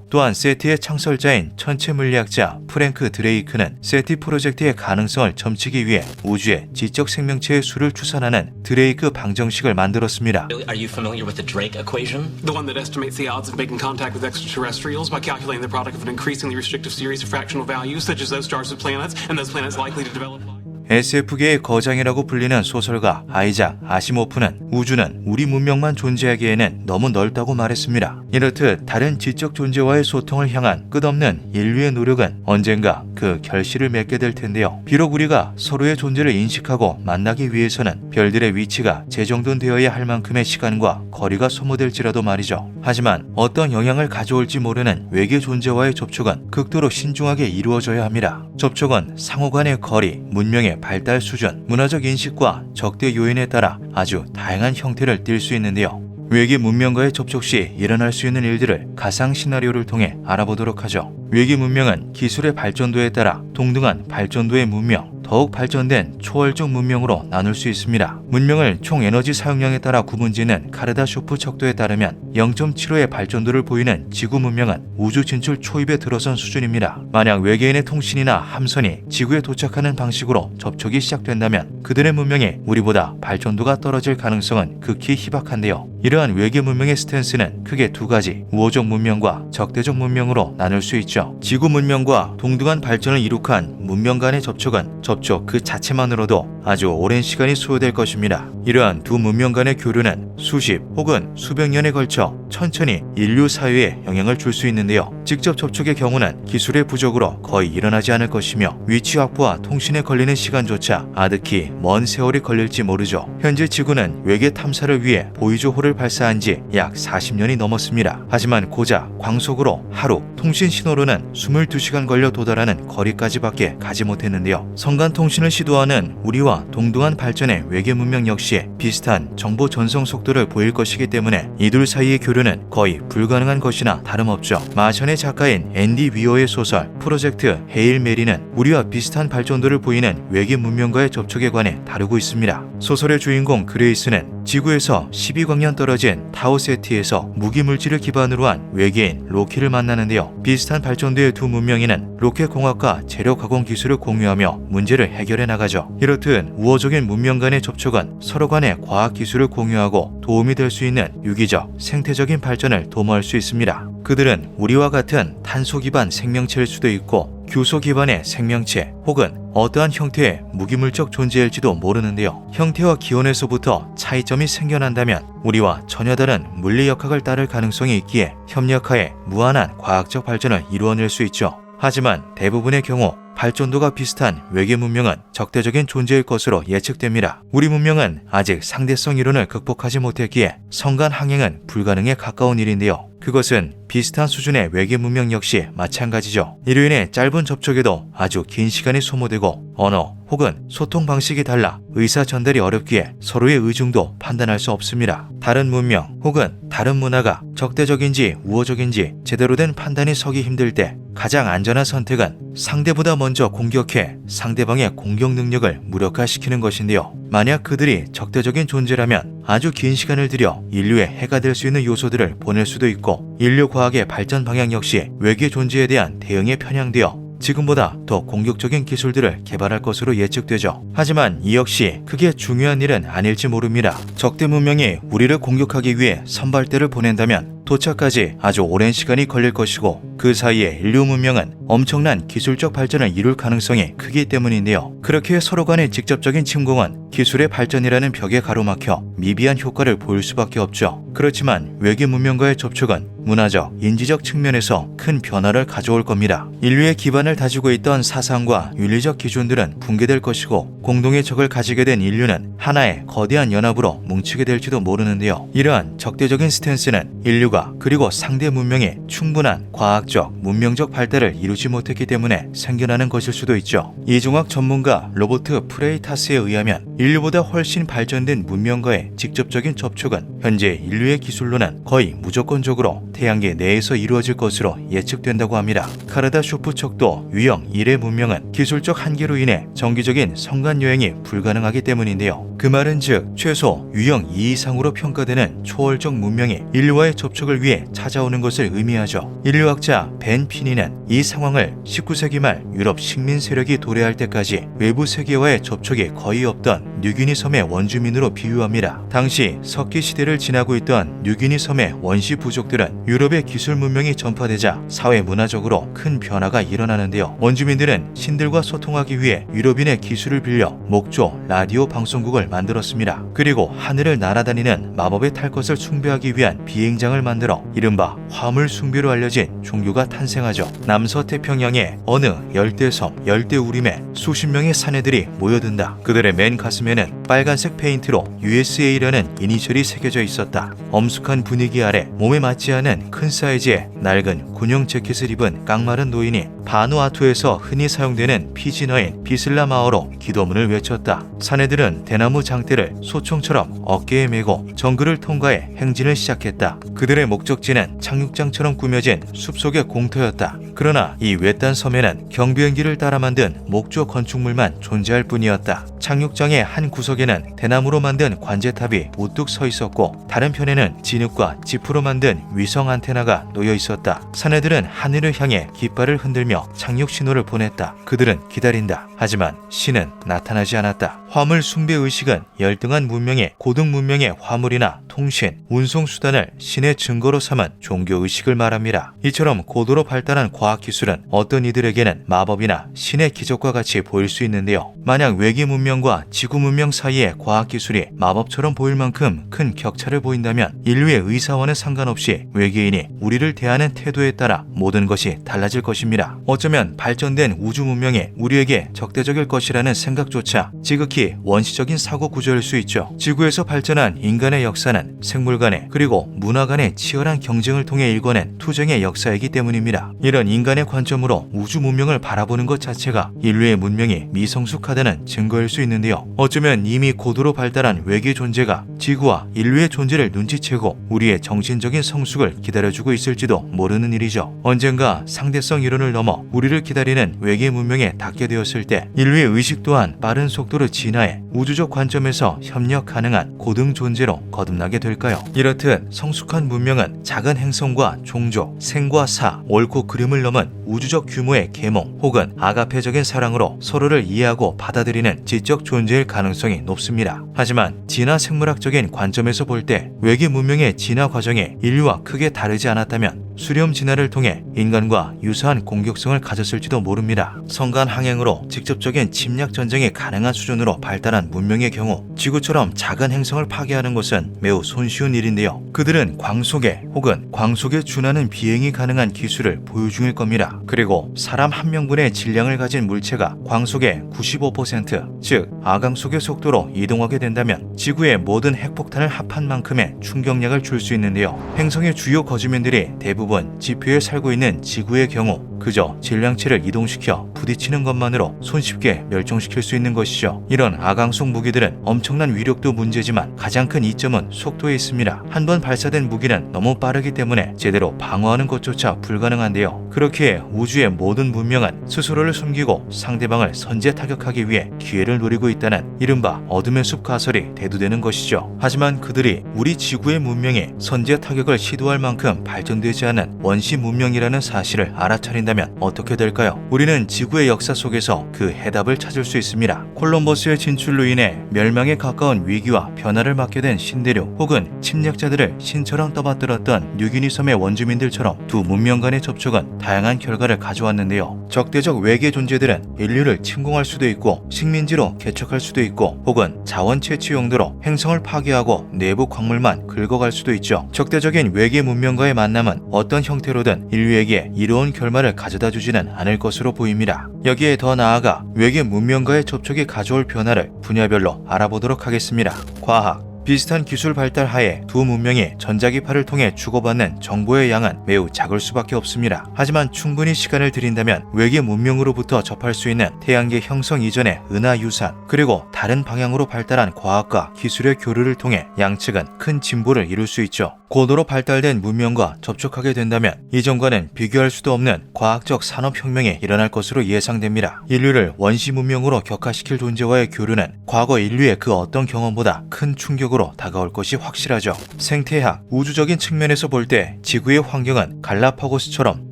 또한 세티의 창설자인 천체 물리학자 프랭크 드레이크는 세티 프로젝트의 가능성을 점치기 위해 우주의 지적 생명체의 수를 추산하는 드레이크 방정식을 만들었습니다. Are you familiar with the Drake equation? The one that estimates the odds of making contact with extraterrestrials by calculating the product of an increasingly restrictive series of fractional values, such as those stars with planets, and those planets likely to develop life. SF계의 거장이라고 불리는 소설가 아이작 아시모프는 우주는 우리 문명만 존재하기에는 너무 넓다고 말했습니다. 이렇듯 다른 지적 존재와의 소통을 향한 끝없는 인류의 노력은 언젠가 그 결실을 맺게 될 텐데요. 비록 우리가 서로의 존재를 인식하고 만나기 위해서는 별들의 위치가 재정돈되어야 할 만큼의 시간과 거리가 소모될지라도 말이죠. 하지만 어떤 영향을 가져올지 모르는 외계 존재와의 접촉은 극도로 신중하게 이루어져야 합니다. 접촉은 상호 간의 거리, 문명의 발달 수준, 문화적 인식과 적대 요인에 따라 아주 다양한 형태를 띨 수 있는데요. 외계 문명과의 접촉 시 일어날 수 있는 일들을 가상 시나리오를 통해 알아보도록 하죠. 외계 문명은 기술의 발전도에 따라 동등한 발전도의 문명, 더욱 발전된 초월적 문명으로 나눌 수 있습니다. 문명을 총 에너지 사용량에 따라 구분짓는 카르다쇼프 척도에 따르면 0.75의 발전도를 보이는 지구 문명은 우주 진출 초입에 들어선 수준입니다. 만약 외계인의 통신이나 함선이 지구에 도착하는 방식으로 접촉이 시작된다면 그들의 문명이 우리보다 발전도가 떨어질 가능성은 극히 희박한데요. 이러한 외계 문명의 스탠스는 크게 두 가지, 우호적 문명과 적대적 문명으로 나눌 수 있죠. 지구 문명과 동등한 발전을 이룩한 문명 간의 접촉은 접촉 그 자체만으로도 아주 오랜 시간이 소요될 것입니다. 이러한 두 문명 간의 교류는 수십 혹은 수백 년에 걸쳐 천천히 인류 사회에 영향을 줄 수 있는데요. 직접 접촉의 경우는 기술의 부족으로 거의 일어나지 않을 것이며 위치 확보와 통신에 걸리는 시간조차 아득히 먼 세월이 걸릴지 모르죠. 현재 지구는 외계 탐사를 위해 보이조호를 발사한 지 약 40년이 넘었습니다. 하지만 고작 광속으로 하루, 통신 신호로는 22시간 걸려 도달하는 거리까지밖에 가지 못했는데요. 성간 통신을 시도하는 우리와 동등한 발전의 외계 문명 역시 비슷한 정보 전송 속도를 보일 것이기 때문에 이둘 사이의 교류는 거의 불가능한 것이나 다름없죠. 마션의 작가인 앤디 위어의 소설 프로젝트 헤일 메리는 우리와 비슷한 발전도를 보이는 외계 문명과의 접촉에 관해 다루고 있습니다. 소설의 주인공 그레이스는 지구에서 12광년 떨어진 타오세티에서 무기물질을 기반으로 한 외계인 로키를 만나는데요. 비슷한 발전도의 두 문명인은 로켓 공학과 재료 가공 기술을 공유하며 문제를 해결해 나가죠. 이렇듯 우호적인 문명 간의 접촉은 서로 간의 과학 기술을 공유하고 도움이 될 수 있는 유기적, 생태적인 발전을 도모할 수 있습니다. 그들은 우리와 같은 탄소 기반 생명체일 수도 있고 규소 기반의 생명체 혹은 어떠한 형태의 무기물적 존재일지도 모르는데요. 형태와 기원에서부터 차이점이 생겨난다면 우리와 전혀 다른 물리역학을 따를 가능성이 있기에 협력하에 무한한 과학적 발전을 이루어낼 수 있죠. 하지만 대부분의 경우 발전도가 비슷한 외계 문명은 적대적인 존재일 것으로 예측됩니다. 우리 문명은 아직 상대성 이론을 극복하지 못했기에 성간 항행은 불가능에 가까운 일인데요. 그것은 비슷한 수준의 외계 문명 역시 마찬가지죠. 이로 인해 짧은 접촉에도 아주 긴 시간이 소모되고 언어 혹은 소통 방식이 달라 의사 전달이 어렵기에 서로의 의중도 판단할 수 없습니다. 다른 문명 혹은 다른 문화가 적대적인지 우호적인지 제대로 된 판단이 서기 힘들 때 가장 안전한 선택은 상대보다 먼저 공격해 상대방의 공격 능력을 무력화시키는 것인데요. 만약 그들이 적대적인 존재라면 아주 긴 시간을 들여 인류에 해가 될 수 있는 요소들을 보낼 수도 있고 인류 과학의 발전 방향 역시 외계 존재에 대한 대응에 편향되어 지금보다 더 공격적인 기술들을 개발할 것으로 예측되죠. 하지만 이 역시 크게 중요한 일은 아닐지 모릅니다. 적대 문명이 우리를 공격하기 위해 선발대를 보낸다면 도착까지 아주 오랜 시간이 걸릴 것이고 그 사이에 인류 문명은 엄청난 기술적 발전을 이룰 가능성이 크기 때문인데요. 그렇게 서로 간의 직접적인 침공은 기술의 발전이라는 벽에 가로막혀 미비한 효과를 보일 수밖에 없죠. 그렇지만 외계 문명과의 접촉은 문화적, 인지적 측면에서 큰 변화를 가져올 겁니다. 인류의 기반을 다지고 있던 사상과 윤리적 기준들은 붕괴될 것이고 공동의 적을 가지게 된 인류는 하나의 거대한 연합으로 뭉치게 될지도 모르는데요. 이러한 적대적인 스탠스는 인류가 그리고 상대 문명이 충분한 과학적, 문명적 발달을 이루지 못했기 때문에 생겨나는 것일 수도 있죠. 이종학 전문가 로버트 프레이타스에 의하면 인류보다 훨씬 발전된 문명과의 직접적인 접촉은 현재 인류의 기술로는 거의 무조건적으로 태양계 내에서 이루어질 것으로 예측된다고 합니다. 카르다 슈프 척도 유형 1의 문명은 기술적 한계로 인해 정기적인 성간 여행이 불가능하기 때문인데요. 그 말은 즉 최소 유형 2 이상으로 평가되는 초월적 문명이 인류와의 접촉을 위해 찾아오는 것을 의미하죠. 인류학자 벤 피니는 이 상황을 19세기 말 유럽 식민 세력이 도래할 때까지 외부 세계와의 접촉이 거의 없던 뉴기니 섬의 원주민으로 비유합니다. 당시 석기 시대를 지나고 있던 뉴기니 섬의 원시 부족들은 유럽의 기술 문명이 전파되자 사회 문화적으로 큰 변화가 일어나는데요. 원주민들은 신들과 소통하기 위해 유럽인의 기술을 빌려 목조, 라디오 방송국을 만들었습니다. 그리고 하늘을 날아다니는 마법의 탈 것을 숭배하기 위한 비행장을 만들어 이른바 화물 숭배로 알려진 종교가 탄생하죠. 남서태평양의 어느 열대섬, 열대우림에 수십 명의 사내들이 모여든다. 그들의 맨 가슴에는 빨간색 페인트로 USA라는 이니셜이 새겨져 있었다. 엄숙한 분위기 아래 몸에 맞지 않은 큰 사이즈의 낡은 군용 재킷을 입은 깡마른 노인이 바누아투에서 흔히 사용되는 피지너인 비슬라마어로 기도문을 외쳤다. 사내들은 대나무 장대를 소총처럼 어깨에 메고 정글을 통과해 행진을 시작했다. 그들의 목적지는 착륙장처럼 꾸며진 숲속의 공터였다. 그러나 이 외딴 섬에는 경비행기를 따라 만든 목조 건축물만 존재할 뿐이었다. 착륙장의 한 구석에는 대나무로 만든 관제탑이 우뚝 서 있었고 다른 편에는 진흙과 지프로 만든 위성 안테나가 놓여 있었다. 사내들은 하늘을 향해 깃발을 흔들며 착륙 신호를 보냈다. 그들은 기다린다. 하지만 신은 나타나지 않았다. 화물 숭배 의식은 열등한 문명의 고등 문명의 화물이나 통신, 운송 수단을 신의 증거로 삼은 종교 의식을 말합니다. 이처럼 고도로 발달한 과학 기술은 어떤 이들에게는 마법이나 신의 기적과 같이 보일 수 있는데요. 만약 외계 문명과 지구 문명 사이의 과학 기술이 마법처럼 보일 만큼 큰 격차를 보인다면 인류의 의사와는 상관없이 외계인이 우리를 대하는 태도에 따라 모든 것이 달라질 것입니다. 어쩌면 발전된 우주 문명이 우리에게 적대적일 것이라는 생각조차 지극히 원시적인 사고 구조일 수 있죠. 지구에서 발전한 인간의 역사는 생물 간의 그리고 문화 간의 치열한 경쟁을 통해 일궈낸 투쟁의 역사이기 때문입니다. 이런 인간의 관점으로 우주 문명을 바라보는 것 자체가 인류의 문명이 미성숙하다는 증거일 수 있는데요. 어쩌면 이미 고도로 발달한 외계 존재가 지구와 인류의 존재를 눈치채고 우리의 정신적인 성숙을 기다려주고 있을지도 모르는 일이죠. 언젠가 상대성 이론을 넘어 우리를 기다리는 외계 문명에 닿게 되었을 때 인류의 의식 또한 빠른 속도로 진화해 우주적 관점에서 협력 가능한 고등 존재로 거듭나게 될까요? 이렇듯 성숙한 문명은 작은 행성과 종족, 생과 사, 옳고 그름을 넘은 우주적 규모의 계몽 혹은 아가페적인 사랑으로 서로를 이해하고 받아들이는 지적 존재일 가능성이 높습니다. 하지만 진화 생물학적인 관점에서 볼 때 외계 문명의 진화 과정이 인류와 크게 다르지 않았다면 수렴 진화를 진화를 통해 인간과 유사한 공격성을 가졌을지도 모릅니다. 성간 항행으로 직접적인 침략 전쟁이 가능한 수준으로 발달한 문명의 경우 지구처럼 작은 행성을 파괴하는 것은 매우 손쉬운 일인데요. 그들은 광속에 혹은 광속에 준하는 비행이 가능한 기술을 보유 중일 겁니다. 그리고 사람 한 명분의 질량을 가진 물체가 광속의 95%, 즉 아광속의 속도로 이동하게 된다면 지구의 모든 핵폭탄을 합한 만큼의 충격력을 줄 수 있는데요. 행성의 주요 거주민들이 대부분 지표에 살고 있는 지구의 경우 그저 질량체를 이동시켜 부딪히는 것만으로 손쉽게 멸종시킬 수 있는 것이죠. 이런 아광속 무기들은 엄청난 위력도 문제지만 가장 큰 이점은 속도에 있습니다. 한 번 발사된 무기는 너무 빠르기 때문에 제대로 방어하는 것조차 불가능한데요. 그렇게 우주의 모든 문명은 스스로를 숨기고 상대방을 선제 타격하기 위해 기회를 노리고 있다는 이른바 어둠의 숲 가설이 대두되는 것이죠. 하지만 그들이 우리 지구의 문명이 선제 타격을 시도할 만큼 발전되지 않은 원시 문명이라는 사실을 알아차린다면 어떻게 될까요? 우리는 지구의 역사 속에서 그 해답을 찾을 수 있습니다. 콜럼버스의 진출로 인해 멸망에 가까운 위기와 변화를 맞게 된 신대륙 혹은 침략자들을 신처럼 떠받들었던 뉴기니 섬의 원주민들처럼 두 문명 간의 접촉은 다양한 결과를 가져왔는데요. 적대적 외계 존재들은 인류를 침공할 수도 있고 식민지로 개척할 수도 있고 혹은 자원 채취 용도로 행성을 파괴하고 내부 광물만 긁어갈 수도 있죠. 적대적인 외계 문명과의 만남은 어떤 형태로든 인류에게 이로운 결말을 가져다 주지는 않을 것으로 보입니다. 여기에 더 나아가 외계 문명과의 접촉이 가져올 변화를 분야별로 알아보도록 하겠습니다. 과학 비슷한 기술 발달 하에 두 문명이 전자기파를 통해 주고받는 정보의 양은 매우 작을 수밖에 없습니다. 하지만 충분히 시간을 들인다면 외계 문명으로부터 접할 수 있는 태양계 형성 이전의 은하 유산 그리고 다른 방향으로 발달한 과학과 기술의 교류를 통해 양측은 큰 진보를 이룰 수 있죠. 고도로 발달된 문명과 접촉하게 된다면 이전과는 비교할 수도 없는 과학적 산업혁명이 일어날 것으로 예상됩니다. 인류를 원시 문명으로 격화시킬 존재와의 교류는 과거 인류의 그 어떤 경험보다 큰 충격으로 다가올 것이 확실하죠. 생태학, 우주적인 측면에서 볼 때 지구의 환경은 갈라파고스처럼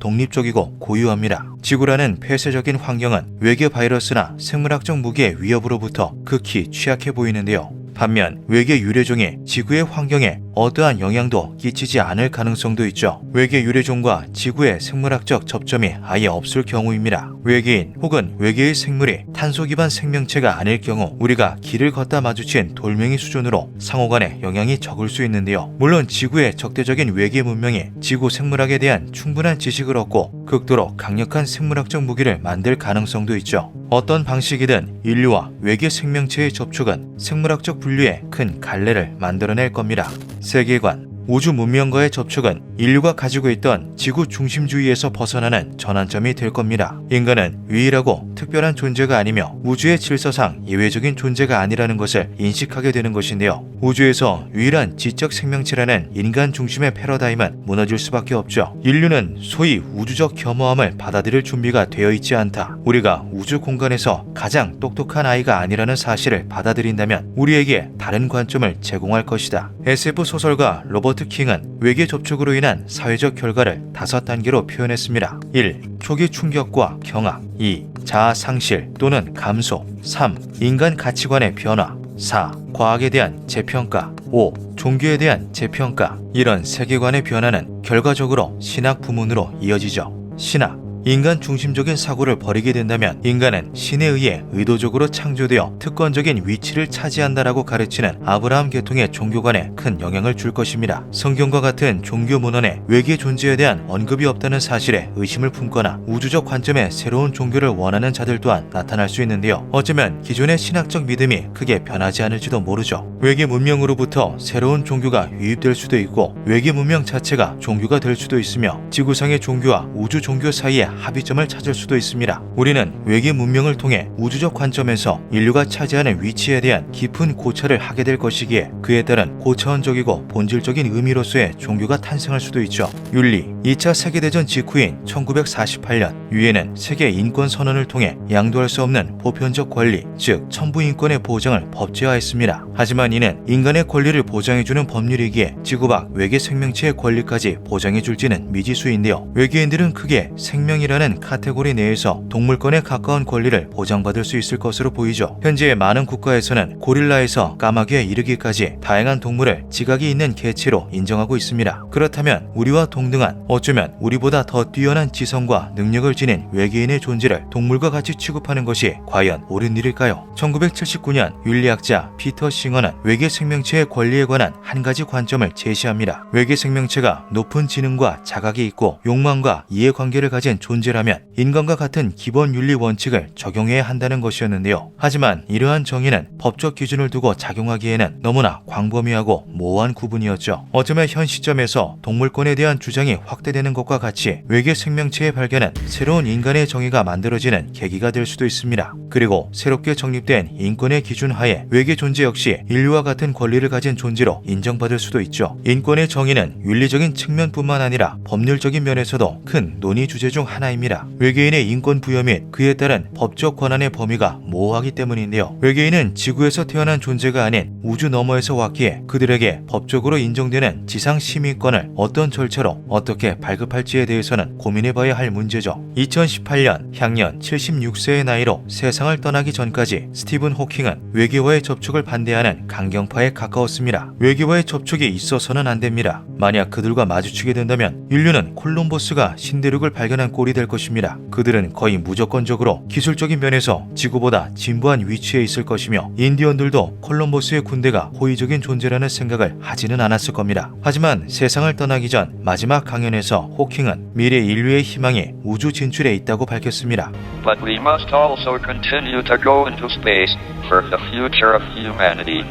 독립적이고 고유합니다. 지구라는 폐쇄적인 환경은 외계 바이러스나 생물학적 무기의 위협으로부터 극히 취약해 보이는데요. 반면 외계 유래종이 지구의 환경에 어떠한 영향도 끼치지 않을 가능성도 있죠. 외계 유래종과 지구의 생물학적 접점이 아예 없을 경우입니다. 외계인 혹은 외계의 생물이 탄소 기반 생명체가 아닐 경우 우리가 길을 걷다 마주친 돌멩이 수준으로 상호 간의 영향이 적을 수 있는데요. 물론 지구의 적대적인 외계 문명이 지구 생물학에 대한 충분한 지식을 얻고 극도로 강력한 생물학적 무기를 만들 가능성도 있죠. 어떤 방식이든 인류와 외계 생명체의 접촉은 생물학적 분류에 큰 갈래를 만들어낼 겁니다. 세계관, 우주 문명과의 접촉은 인류가 가지고 있던 지구 중심주의에서 벗어나는 전환점이 될 겁니다. 인간은 유일하고 특별한 존재가 아니며 우주의 질서상 예외적인 존재가 아니라는 것을 인식하게 되는 것인데요. 우주에서 유일한 지적 생명체라는 인간 중심의 패러다임은 무너질 수밖에 없죠. 인류는 소위 우주적 겸허함을 받아들일 준비가 되어 있지 않다. 우리가 우주 공간에서 가장 똑똑한 아이가 아니라는 사실을 받아들인다면 우리에게 다른 관점을 제공할 것이다. SF 소설가 로버트 킹은 외계 접촉으로 인한 사회적 결과를 5단계로 표현했습니다. 1. 초기 충격과 경악. 2. 자아 상실 또는 감소. 3. 인간 가치관의 변화. 4. 과학에 대한 재평가. 5. 종교에 대한 재평가. 이런 세계관의 변화는 결과적으로 신학 부문으로 이어지죠. 신학. 인간 중심적인 사고를 벌이게 된다면 인간은 신에 의해 의도적으로 창조되어 특권적인 위치를 차지한다라고 가르치는 아브라함 계통의 종교관에 큰 영향을 줄 것입니다. 성경과 같은 종교 문헌에 외계 존재에 대한 언급이 없다는 사실에 의심을 품거나 우주적 관점의 새로운 종교를 원하는 자들 또한 나타날 수 있는데요. 어쩌면 기존의 신학적 믿음이 크게 변하지 않을지도 모르죠. 외계 문명으로부터 새로운 종교가 유입될 수도 있고 외계 문명 자체가 종교가 될 수도 있으며 지구상의 종교와 우주 종교 사이에 합의점을 찾을 수도 있습니다. 우리는 외계 문명을 통해 우주적 관점에서 인류가 차지하는 위치에 대한 깊은 고찰을 하게 될 것이기에 그에 따른 고차원적이고 본질적인 의미로서의 종교가 탄생할 수도 있죠. 윤리 2차 세계대전 직후인 1948년 유엔은 세계 인권 선언을 통해 양도할 수 없는 보편적 권리, 즉 천부인권의 보장을 법제화했습니다. 하지만 이는 인간의 권리를 보장해주는 법률이기에 지구 밖 외계 생명체의 권리까지 보장해줄지는 미지수인데요. 외계인들은 크게 생명에 생명이라는 카테고리 내에서 동물권에 가까운 권리를 보장받을 수 있을 것으로 보이죠. 현재 많은 국가에서는 고릴라에서 까마귀에 이르기까지 다양한 동물을 지각이 있는 개체로 인정하고 있습니다. 그렇다면 우리와 동등한, 어쩌면 우리보다 더 뛰어난 지성과 능력을 지닌 외계인의 존재를 동물과 같이 취급하는 것이 과연 옳은 일일까요? 1979년 윤리학자 피터 싱어는 외계 생명체의 권리에 관한 한 가지 관점을 제시합니다. 외계 생명체가 높은 지능과 자각이 있고 욕망과 이해관계를 가진 존재라면 인간과 같은 기본 윤리 원칙을 적용해야 한다는 것이었는데요. 하지만 이러한 정의는 법적 기준을 두고 작용하기에는 너무나 광범위하고 모호한 구분이었죠. 어쩌면 현 시점에서 동물권에 대한 주장이 확대되는 것과 같이 외계 생명체의 발견은 새로운 인간의 정의가 만들어지는 계기가 될 수도 있습니다. 그리고 새롭게 정립된 인권의 기준 하에 외계 존재 역시 인류와 같은 권리를 가진 존재로 인정받을 수도 있죠. 인권의 정의는 윤리적인 측면뿐만 아니라 법률적인 면에서도 큰 논의 주제 중 하나입니다. 외계인의 인권 부여 및 그에 따른 법적 권한의 범위가 모호하기 때문인데요. 외계인은 지구에서 태어난 존재가 아닌 우주 너머에서 왔기에 그들에게 법적으로 인정되는 지상 시민권을 어떤 절차로 어떻게 발급할지에 대해서는 고민해봐야 할 문제죠. 2018년 향년 76세의 나이로 세상을 떠나기 전까지 스티븐 호킹은 외계와의 접촉을 반대하는 강경파에 가까웠습니다. 외계와의 접촉이 있어서는 안 됩니다. 만약 그들과 마주치게 된다면 인류는 콜럼버스가 신대륙을 발견한 꼴이 될 것입니다. 그들은 거의 무조건적으로 기술적인 면에서 지구보다 진보한 위치에 있을 것이며 인디언들도 콜럼버스의 군대가 호의적인 존재라는 생각을 하지는 않았을 겁니다. 하지만 세상을 떠나기 전 마지막 강연에서 호킹은 미래 인류의 희망이 우주 진출에 있다고 밝혔습니다. But we must also continue to go into space for the future of humanity.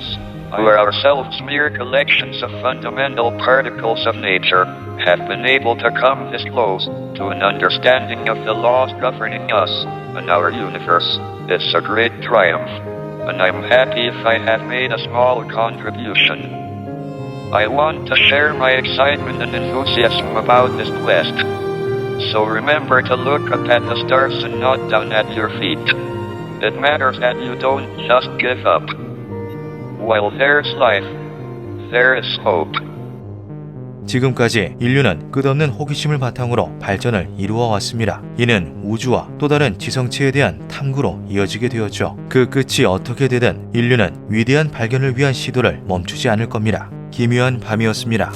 We ourselves mere collections of fundamental particles of nature have been able to come this close to an understanding of the laws governing us and our universe. It's a great triumph, and I'm happy if I have made a small contribution. I want to share my excitement and enthusiasm about this quest. So remember to look up at the stars and not down at your feet. It matters that you don't just give up. While there's life, there is hope. 지금까지 인류는 끝없는 호기심을 바탕으로 발전을 이루어 왔습니다. 이는 우주와 또 다른 지성체에 대한 탐구로 이어지게 되었죠. 그 끝이 어떻게 되든 인류는 위대한 발견을 위한 시도를 멈추지 않을 겁니다. 기묘한 밤이었습니다.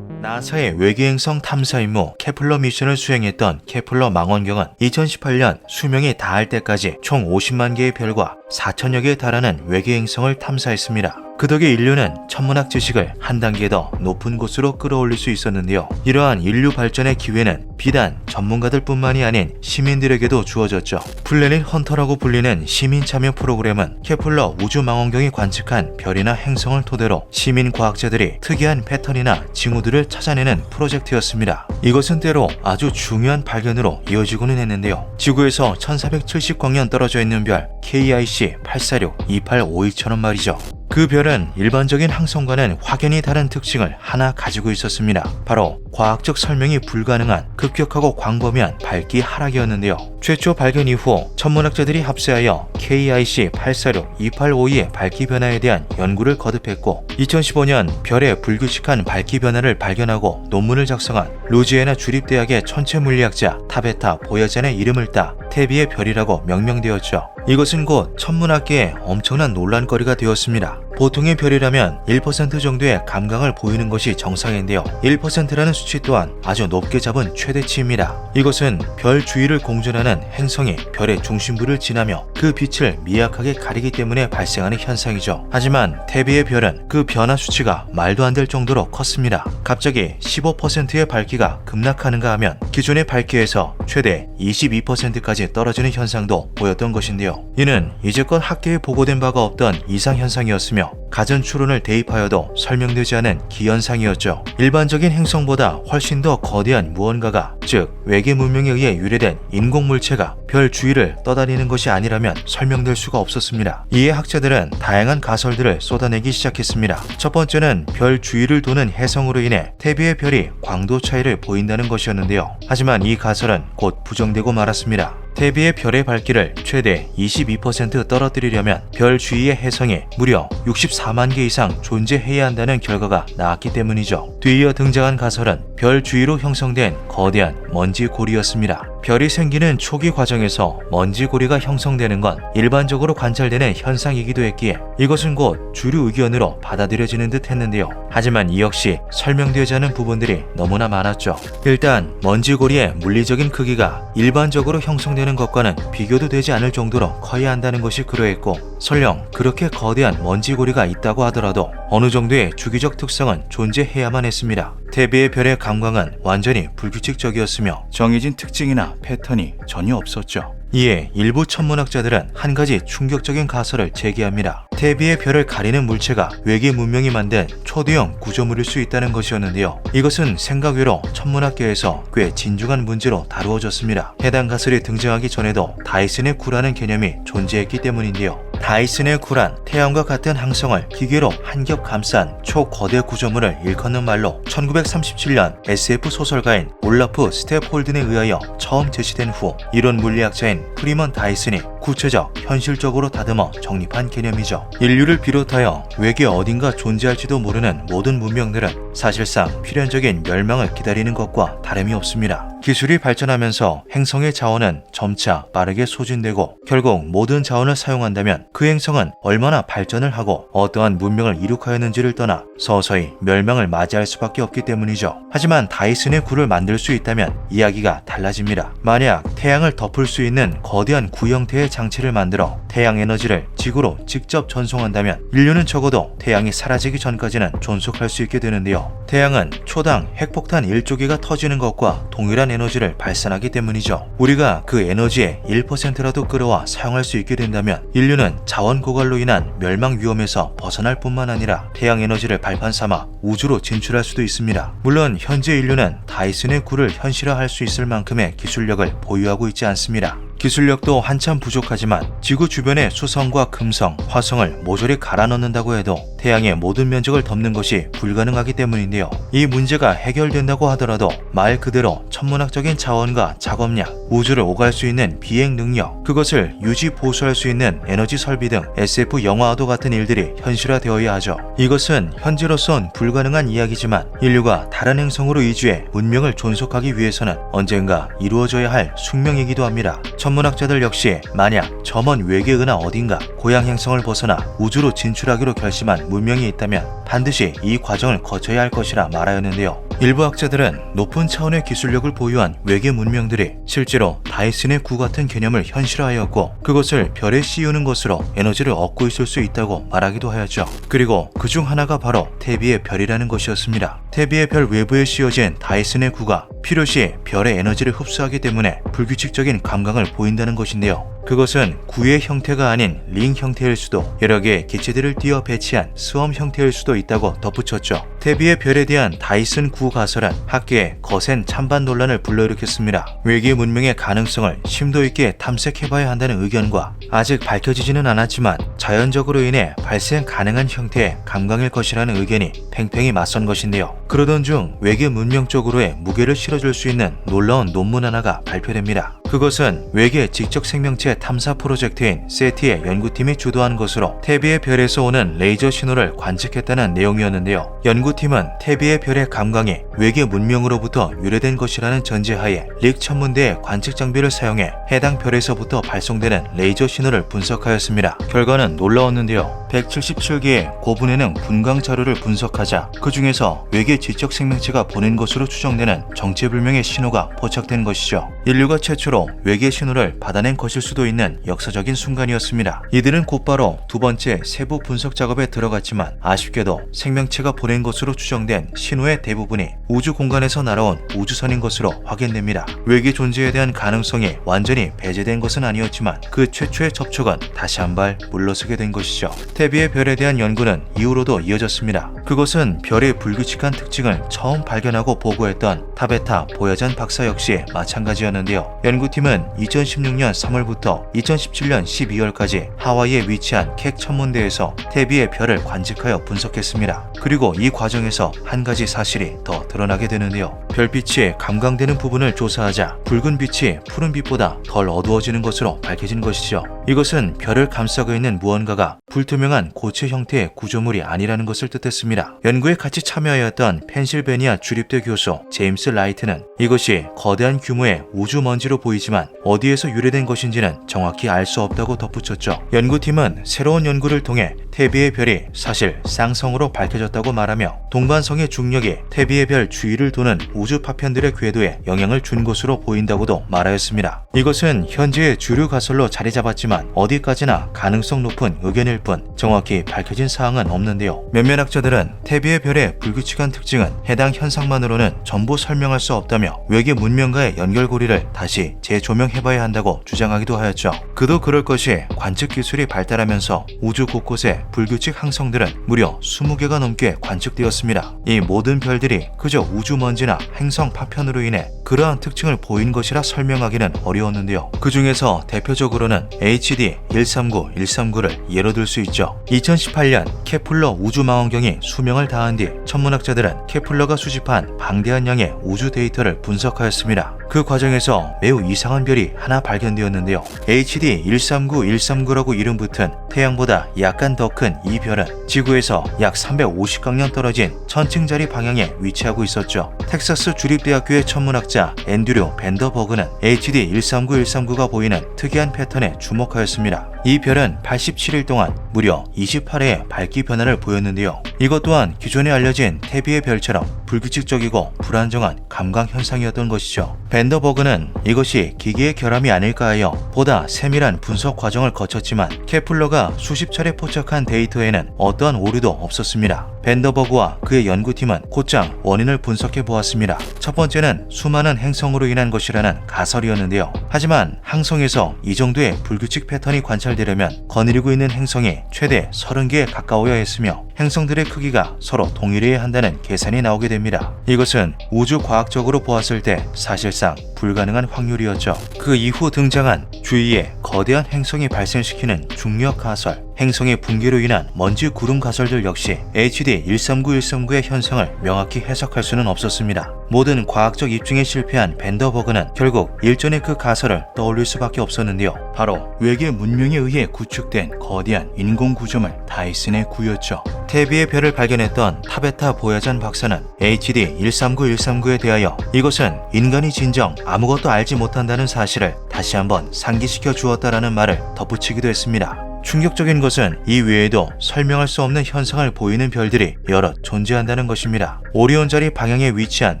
나사의 외계행성 탐사 임무 케플러 미션을 수행했던 케플러 망원경은 2018년 수명이 다할 때까지 총 50만 개의 별과 4천여 개에 달하는 외계행성을 탐사했습니다. 그 덕에 인류는 천문학 지식을 한 단계 더 높은 곳으로 끌어올릴 수 있었는데요. 이러한 인류 발전의 기회는 비단 전문가들뿐만이 아닌 시민들에게도 주어졌죠. 플래닛 헌터라고 불리는 시민 참여 프로그램은 케플러 우주망원경이 관측한 별이나 행성을 토대로 시민 과학자들이 특이한 패턴이나 징후들을 찾아내는 프로젝트였습니다. 이것은 때로 아주 중요한 발견으로 이어지고는 했는데요. 지구에서 1470광년 떨어져 있는 별 KIC 846-2852처럼 말이죠. 그 별은 일반적인 항성과는 확연히 다른 특징을 하나 가지고 있었습니다. 바로 과학적 설명이 불가능한 급격하고 광범위한 밝기 하락이었는데요. 최초 발견 이후 천문학자들이 합세하여 KIC 846-2852의 밝기 변화에 대한 연구를 거듭했고 2015년 별의 불규칙한 밝기 변화를 발견하고 논문을 작성한 루지애나 주립대학의 천체물리학자 타베타 보야잔의 이름을 따 태비의 별이라고 명명되었죠. 이것은 곧 천문학계에 엄청난 논란거리가 되었습니다. 보통의 별이라면 1% 정도의 감각을 보이는 것이 정상인데요. 1%라는 수치 또한 아주 높게 잡은 최대치입니다. 이것은 별 주위를 공전하는 행성이 별의 중심부를 지나며 그 빛을 미약하게 가리기 때문에 발생하는 현상이죠. 하지만 태비의 별은 그 변화 수치가 말도 안 될 정도로 컸습니다. 갑자기 15%의 밝기가 급락하는가 하면 기존의 밝기에서 최대 22%까지 떨어지는 현상도 보였던 것인데요. 이는 이제껏 학계에 보고된 바가 없던 이상현상이었으며 가전 추론을 대입하여도 설명되지 않은 기현상이었죠. 일반적인 행성보다 훨씬 더 거대한 무언가가, 즉 외계 문명에 의해 유래된 인공물체가 별 주위를 떠다니는 것이 아니라면 설명될 수가 없었습니다. 이에 학자들은 다양한 가설들을 쏟아내기 시작했습니다. 첫 번째는 별 주위를 도는 해성으로 인해 태비의 별이 광도 차이를 보인다는 것이었는데요. 하지만 이 가설은 곧 부정되고 말았습니다. 태비의 별의 밝기를 최대 22% 떨어뜨리려면 별 주위의 해성이 무려 64 4만 개 이상 존재해야 한다는 결과가 나왔기 때문이죠. 뒤이어 등장한 가설은 별 주위로 형성된 거대한 먼지고리였습니다. 별이 생기는 초기 과정에서 먼지고리가 형성되는 건 일반적으로 관찰되는 현상이기도 했기에 이것은 곧 주류 의견으로 받아들여지는 듯 했는데요. 하지만 이 역시 설명되지 않은 부분들이 너무나 많았죠. 일단 먼지고리의 물리적인 크기가 일반적으로 형성되는 것과는 비교도 되지 않을 정도로 커야 한다는 것이 그러했고, 설령 그렇게 거대한 먼지고리가 있다고 하더라도 어느 정도의 주기적 특성은 존재해야만 했습니다. 태비의 별의 감광은 완전히 불규칙적이었으며 정해진 특징이나 패턴이 전혀 없었죠. 이에 일부 천문학자들은 한 가지 충격적인 가설을 제기합니다. 태비의 별을 가리는 물체가 외계 문명이 만든 초대형 구조물일 수 있다는 것이었는데요. 이것은 생각외로 천문학계에서 꽤 진중한 문제로 다루어졌습니다. 해당 가설이 등장하기 전에도 다이슨의 구라는 개념이 존재했기 때문인데요. 다이슨의 구란, 태양과 같은 항성을 기계로 한 겹 감싼 초거대 구조물을 일컫는 말로 1937년 SF 소설가인 올라프 스테폴든에 의하여 처음 제시된 후 이론 물리학자인 프리먼 다이슨이 구체적, 현실적으로 다듬어 정립한 개념이죠. 인류를 비롯하여 외계 어딘가 존재할지도 모르는 모든 문명들은 사실상 필연적인 멸망을 기다리는 것과 다름이 없습니다. 기술이 발전하면서 행성의 자원은 점차 빠르게 소진되고 결국 모든 자원을 사용한다면 그 행성은 얼마나 발전을 하고 어떠한 문명을 이룩하였는지를 떠나 서서히 멸망을 맞이할 수밖에 없기 때문이죠. 하지만 다이슨의 굴을 만들 수 있다면 이야기가 달라집니다. 만약 태양을 덮을 수 있는 거대한 구 형태의 장치를 만들어 태양 에너지를 지구로 직접 전송한다면 인류는 적어도 태양이 사라지기 전까지는 존속할 수 있게 되는데요. 태양은 초당 핵폭탄 1조기가 터지는 것과 동일한 에너지를 발산하기 때문이죠. 우리가 그 에너지의 1%라도 끌어와 사용할 수 있게 된다면 인류는 자원 고갈로 인한 멸망 위험에서 벗어날 뿐만 아니라 태양 에너지를 발판 삼아 우주로 진출할 수도 있습니다. 물론 현재 인류는 다이슨의 굴을 현실화할 수 있을 만큼의 기술력을 보유하고 있지 않습니다. 기술력도 한참 부족하지만 지구 주변의 수성과 금성, 화성을 모조리 갈아 넣는다고 해도 태양의 모든 면적을 덮는 것이 불가능하기 때문인데요. 이 문제가 해결된다고 하더라도 말 그대로 천문학적인 자원과 작업량, 우주를 오갈 수 있는 비행 능력, 그것을 유지 보수할 수 있는 에너지 설비 등 SF 영화와도 같은 일들이 현실화되어야 하죠. 이것은 현재로선 불가능한 이야기지만 인류가 다른 행성으로 이주해 문명을 존속하기 위해서는 언젠가 이루어져야 할 숙명이기도 합니다. 천문학자들 역시 만약 저 먼 외계 은하 어딘가 고향 행성을 벗어나 우주로 진출하기로 결심한 문명이 있다면 반드시 이 과정을 거쳐야 할 것이라 말하였는데요. 일부 학자들은 높은 차원의 기술력을 보유한 외계 문명들이 실제로 다이슨의 구 같은 개념을 현실화하였고 그것을 별에 씌우는 것으로 에너지를 얻고 있을 수 있다고 말하기도 하였죠. 그리고 그 중 하나가 바로 태비의 별이라는 것이었습니다. 태비의 별 외부에 씌워진 다이슨의 구가 필요시 별의 에너지를 흡수하기 때문에 불규칙적인 감광을 보인다는 것인데요. 그것은 구의 형태가 아닌 링 형태일 수도 여러 개의 기체들을 띄어 배치한 스웜 형태일 수도 있다고 덧붙였죠. 태비의 별에 대한 다이슨 구 가설은 학계에 거센 찬반 논란을 불러일으켰습니다. 외계 문명의 가능성을 심도 있게 탐색해봐야 한다는 의견과 아직 밝혀지지는 않았지만 자연적으로 인해 발생 가능한 형태의 감광일 것이라는 의견이 팽팽히 맞선 것인데요. 그러던 중 외계 문명 쪽으로의 무게를 실어줄 수 있는 놀라운 논문 하나가 발표됩니다. 그것은 외계 직접 생명체 탐사 프로젝트인 세티의 연구팀이 주도한 것으로 태비의 별에서 오는 레이저 신호를 관측했다는 내용이었는데요. 연구팀은 태비의 별의 감광이 외계 문명으로부터 유래된 것이라는 전제하에 릭 천문대의 관측 장비를 사용해 해당 별에서부터 발송되는 레이저 신호를 분석하였습니다. 결과는 놀라웠는데요. 177개의 고분해능 분광 자료를 분석하자 그 중에서 외계 지적 생명체가 보낸 것으로 추정되는 정체불명의 신호가 포착된 것이죠. 인류가 최초로 외계 신호를 받아낸 것일 수도 있는 역사적인 순간이었습니다. 이들은 곧바로 두 번째 세부 분석 작업에 들어갔지만 아쉽게도 생명체가 보낸 것으로 추정된 신호의 대부분이 우주 공간에서 날아온 우주선인 것으로 확인됩니다. 외계 존재에 대한 가능성이 완전히 배제된 것은 아니었지만 그 최초의 접촉은 다시 한 발 물러서게 된 것이죠. 태비의 별에 대한 연구는 이후로도 이어졌습니다. 그것은 별의 불규칙한 특징을 처음 발견하고 보고했던 타베타 보야잔 박사 역시 마찬가지였는데요. 연구 연구팀은 2016년 3월부터 2017년 12월까지 하와이에 위치한 켑 천문대에서 태비의 별을 관측하여 분석했습니다. 그리고 이 과정에서 한 가지 사실이 더 드러나게 되는데요. 별빛이 감광되는 부분을 조사하자 붉은 빛이 푸른 빛보다 덜 어두워지는 것으로 밝혀진 것이죠. 이것은 별을 감싸고 있는 무언가가 불투명한 고체 형태의 구조물이 아니라는 것을 뜻했습니다. 연구에 같이 참여하였던 펜실베니아 주립대 교수 제임스 라이트는 이것이 거대한 규모의 우주 먼지로 보이지만 어디에서 유래된 것인지는 정확히 알 수 없다고 덧붙였죠. 연구팀은 새로운 연구를 통해 태비의 별이 사실 쌍성으로 밝혀졌다고 말하며 동반성의 중력이 태비의 별 주위를 도는 우주 파편들의 궤도에 영향을 준 것으로 보인다고도 말하였습니다. 이것은 현재의 주류 가설로 자리 잡았지만 어디까지나 가능성 높은 의견일 뿐 정확히 밝혀진 사항은 없는데요. 몇몇 학자들은 태비의 별의 불규칙한 특징은 해당 현상만으로는 전부 설명할 수 없다며 외계 문명과의 연결고리를 다시 재조명해봐야 한다고 주장하기도 하였죠. 그도 그럴 것이 관측 기술이 발달하면서 우주 곳곳에 불규칙 항성들은 무려 20개가 넘게 관측되었습니다. 이 모든 별들이 그저 우주 먼지나 행성 파편으로 인해 그러한 특징을 보인 것이라 설명하기는 어려웠는데요. 그 중에서 대표적으로는 HD 139139를 예로 들 수 있죠. 2018년 케플러 우주망원경이 수명을 다한 뒤 천문학자들은 케플러가 수집한 방대한 양의 우주 데이터를 분석하였습니다. 그 과정에서 매우 이상한 별이 하나 발견되었는데요. HD 139139라고 이름 붙은 태양보다 약간 더 큰 이 별은 지구에서 약 350광년 떨어진 1000층짜리 방향에 위치하고 있었죠. 텍사스 주립대학교의 천문학자 앤드류 밴더버그는 HD 139139가 보이는 특이한 패턴에 주목하였습니다. 이 별은 87일 동안 무려 28회의 밝기 변화를 보였는데요. 이것 또한 기존에 알려진 태비의 별처럼 불규칙적이고 불안정한 감광 현상이었던 것이죠. 밴더버그는 이것이 기계의 결함이 아닐까 하여 보다 세밀한 분석 과정을 거쳤지만 케플러가 수십 차례 포착한 데이터에는 어떠한 오류도 없었습니다. 밴더버그와 그의 연구팀은 곧장 원인을 분석해 보았습니다. 첫 번째는 수많은 행성으로 인한 것이라는 가설이었는데요. 하지만 항성에서 이 정도의 불규칙 패턴이 관찰되려면 거느리고 있는 행성이 최대 30개에 가까워야 했으며 행성들의 크기가 서로 동일해야 한다는 계산이 나오게 됩니다. 이것은 우주 과학적으로 보았을 때 사실상 불가능한 확률이었죠. 그 이후 등장한 주위에 거대한 행성이 발생시키는 중력 가설, 행성의 붕괴로 인한 먼지 구름 가설들 역시 HD 139139의 현상을 명확히 해석할 수는 없었습니다. 모든 과학적 입증에 실패한 밴더버그는 결국 일전의 그 가설을 떠올릴 수밖에 없었는데요. 바로 외계 문명에 의해 구축된 거대한 인공 구조물 다이슨의 구였죠. 태비의 별을 발견했던 타베타 보야잔 박사는 HD 139139에 대하여 이것은 인간이 진정 아무것도 알지 못한다는 사실을 다시 한번 상기시켜 주었다라는 말을 덧붙이기도 했습니다. 충격적인 것은 이 외에도 설명할 수 없는 현상을 보이는 별들이 여럿 존재한다는 것입니다. 오리온 자리 방향에 위치한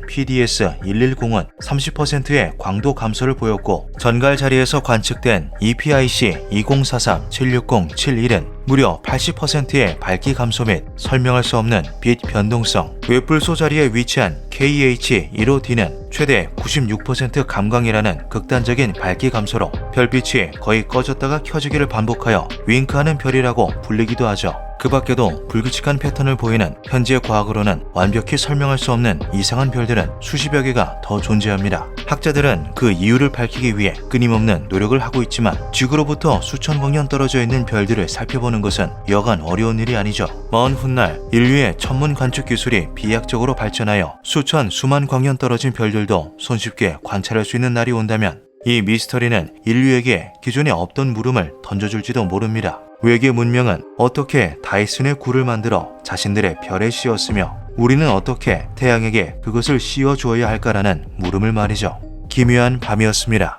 PDS-110은 30%의 광도 감소를 보였고 전갈 자리에서 관측된 EPIC-2043-760-71은 무려 80%의 밝기 감소 및 설명할 수 없는 빛 변동성, 외뿔소 자리에 위치한 KH-15D는 최대 96% 감광이라는 극단적인 밝기 감소로 별빛이 거의 꺼졌다가 켜지기를 반복하여 윙크하는 별이라고 불리기도 하죠. 그 밖에도 불규칙한 패턴을 보이는 현재 과학으로는 완벽히 설명할 수 없는 이상한 별들은 수십여 개가 더 존재합니다. 학자들은 그 이유를 밝히기 위해 끊임없는 노력을 하고 있지만 지구로부터 수천 광년 떨어져 있는 별들을 살펴보는 것은 여간 어려운 일이 아니죠. 먼 훗날 인류의 천문 관측 기술이 비약적으로 발전하여 수만 광년 떨어진 별들도 손쉽게 관찰할 수 있는 날이 온다면 이 미스터리는 인류에게 기존에 없던 물음을 던져줄지도 모릅니다. 외계 문명은 어떻게 다이슨의 굴을 만들어 자신들의 별에 씌웠으며 우리는 어떻게 태양에게 그것을 씌워주어야 할까라는 물음을 말이죠. 기묘한 밤이었습니다.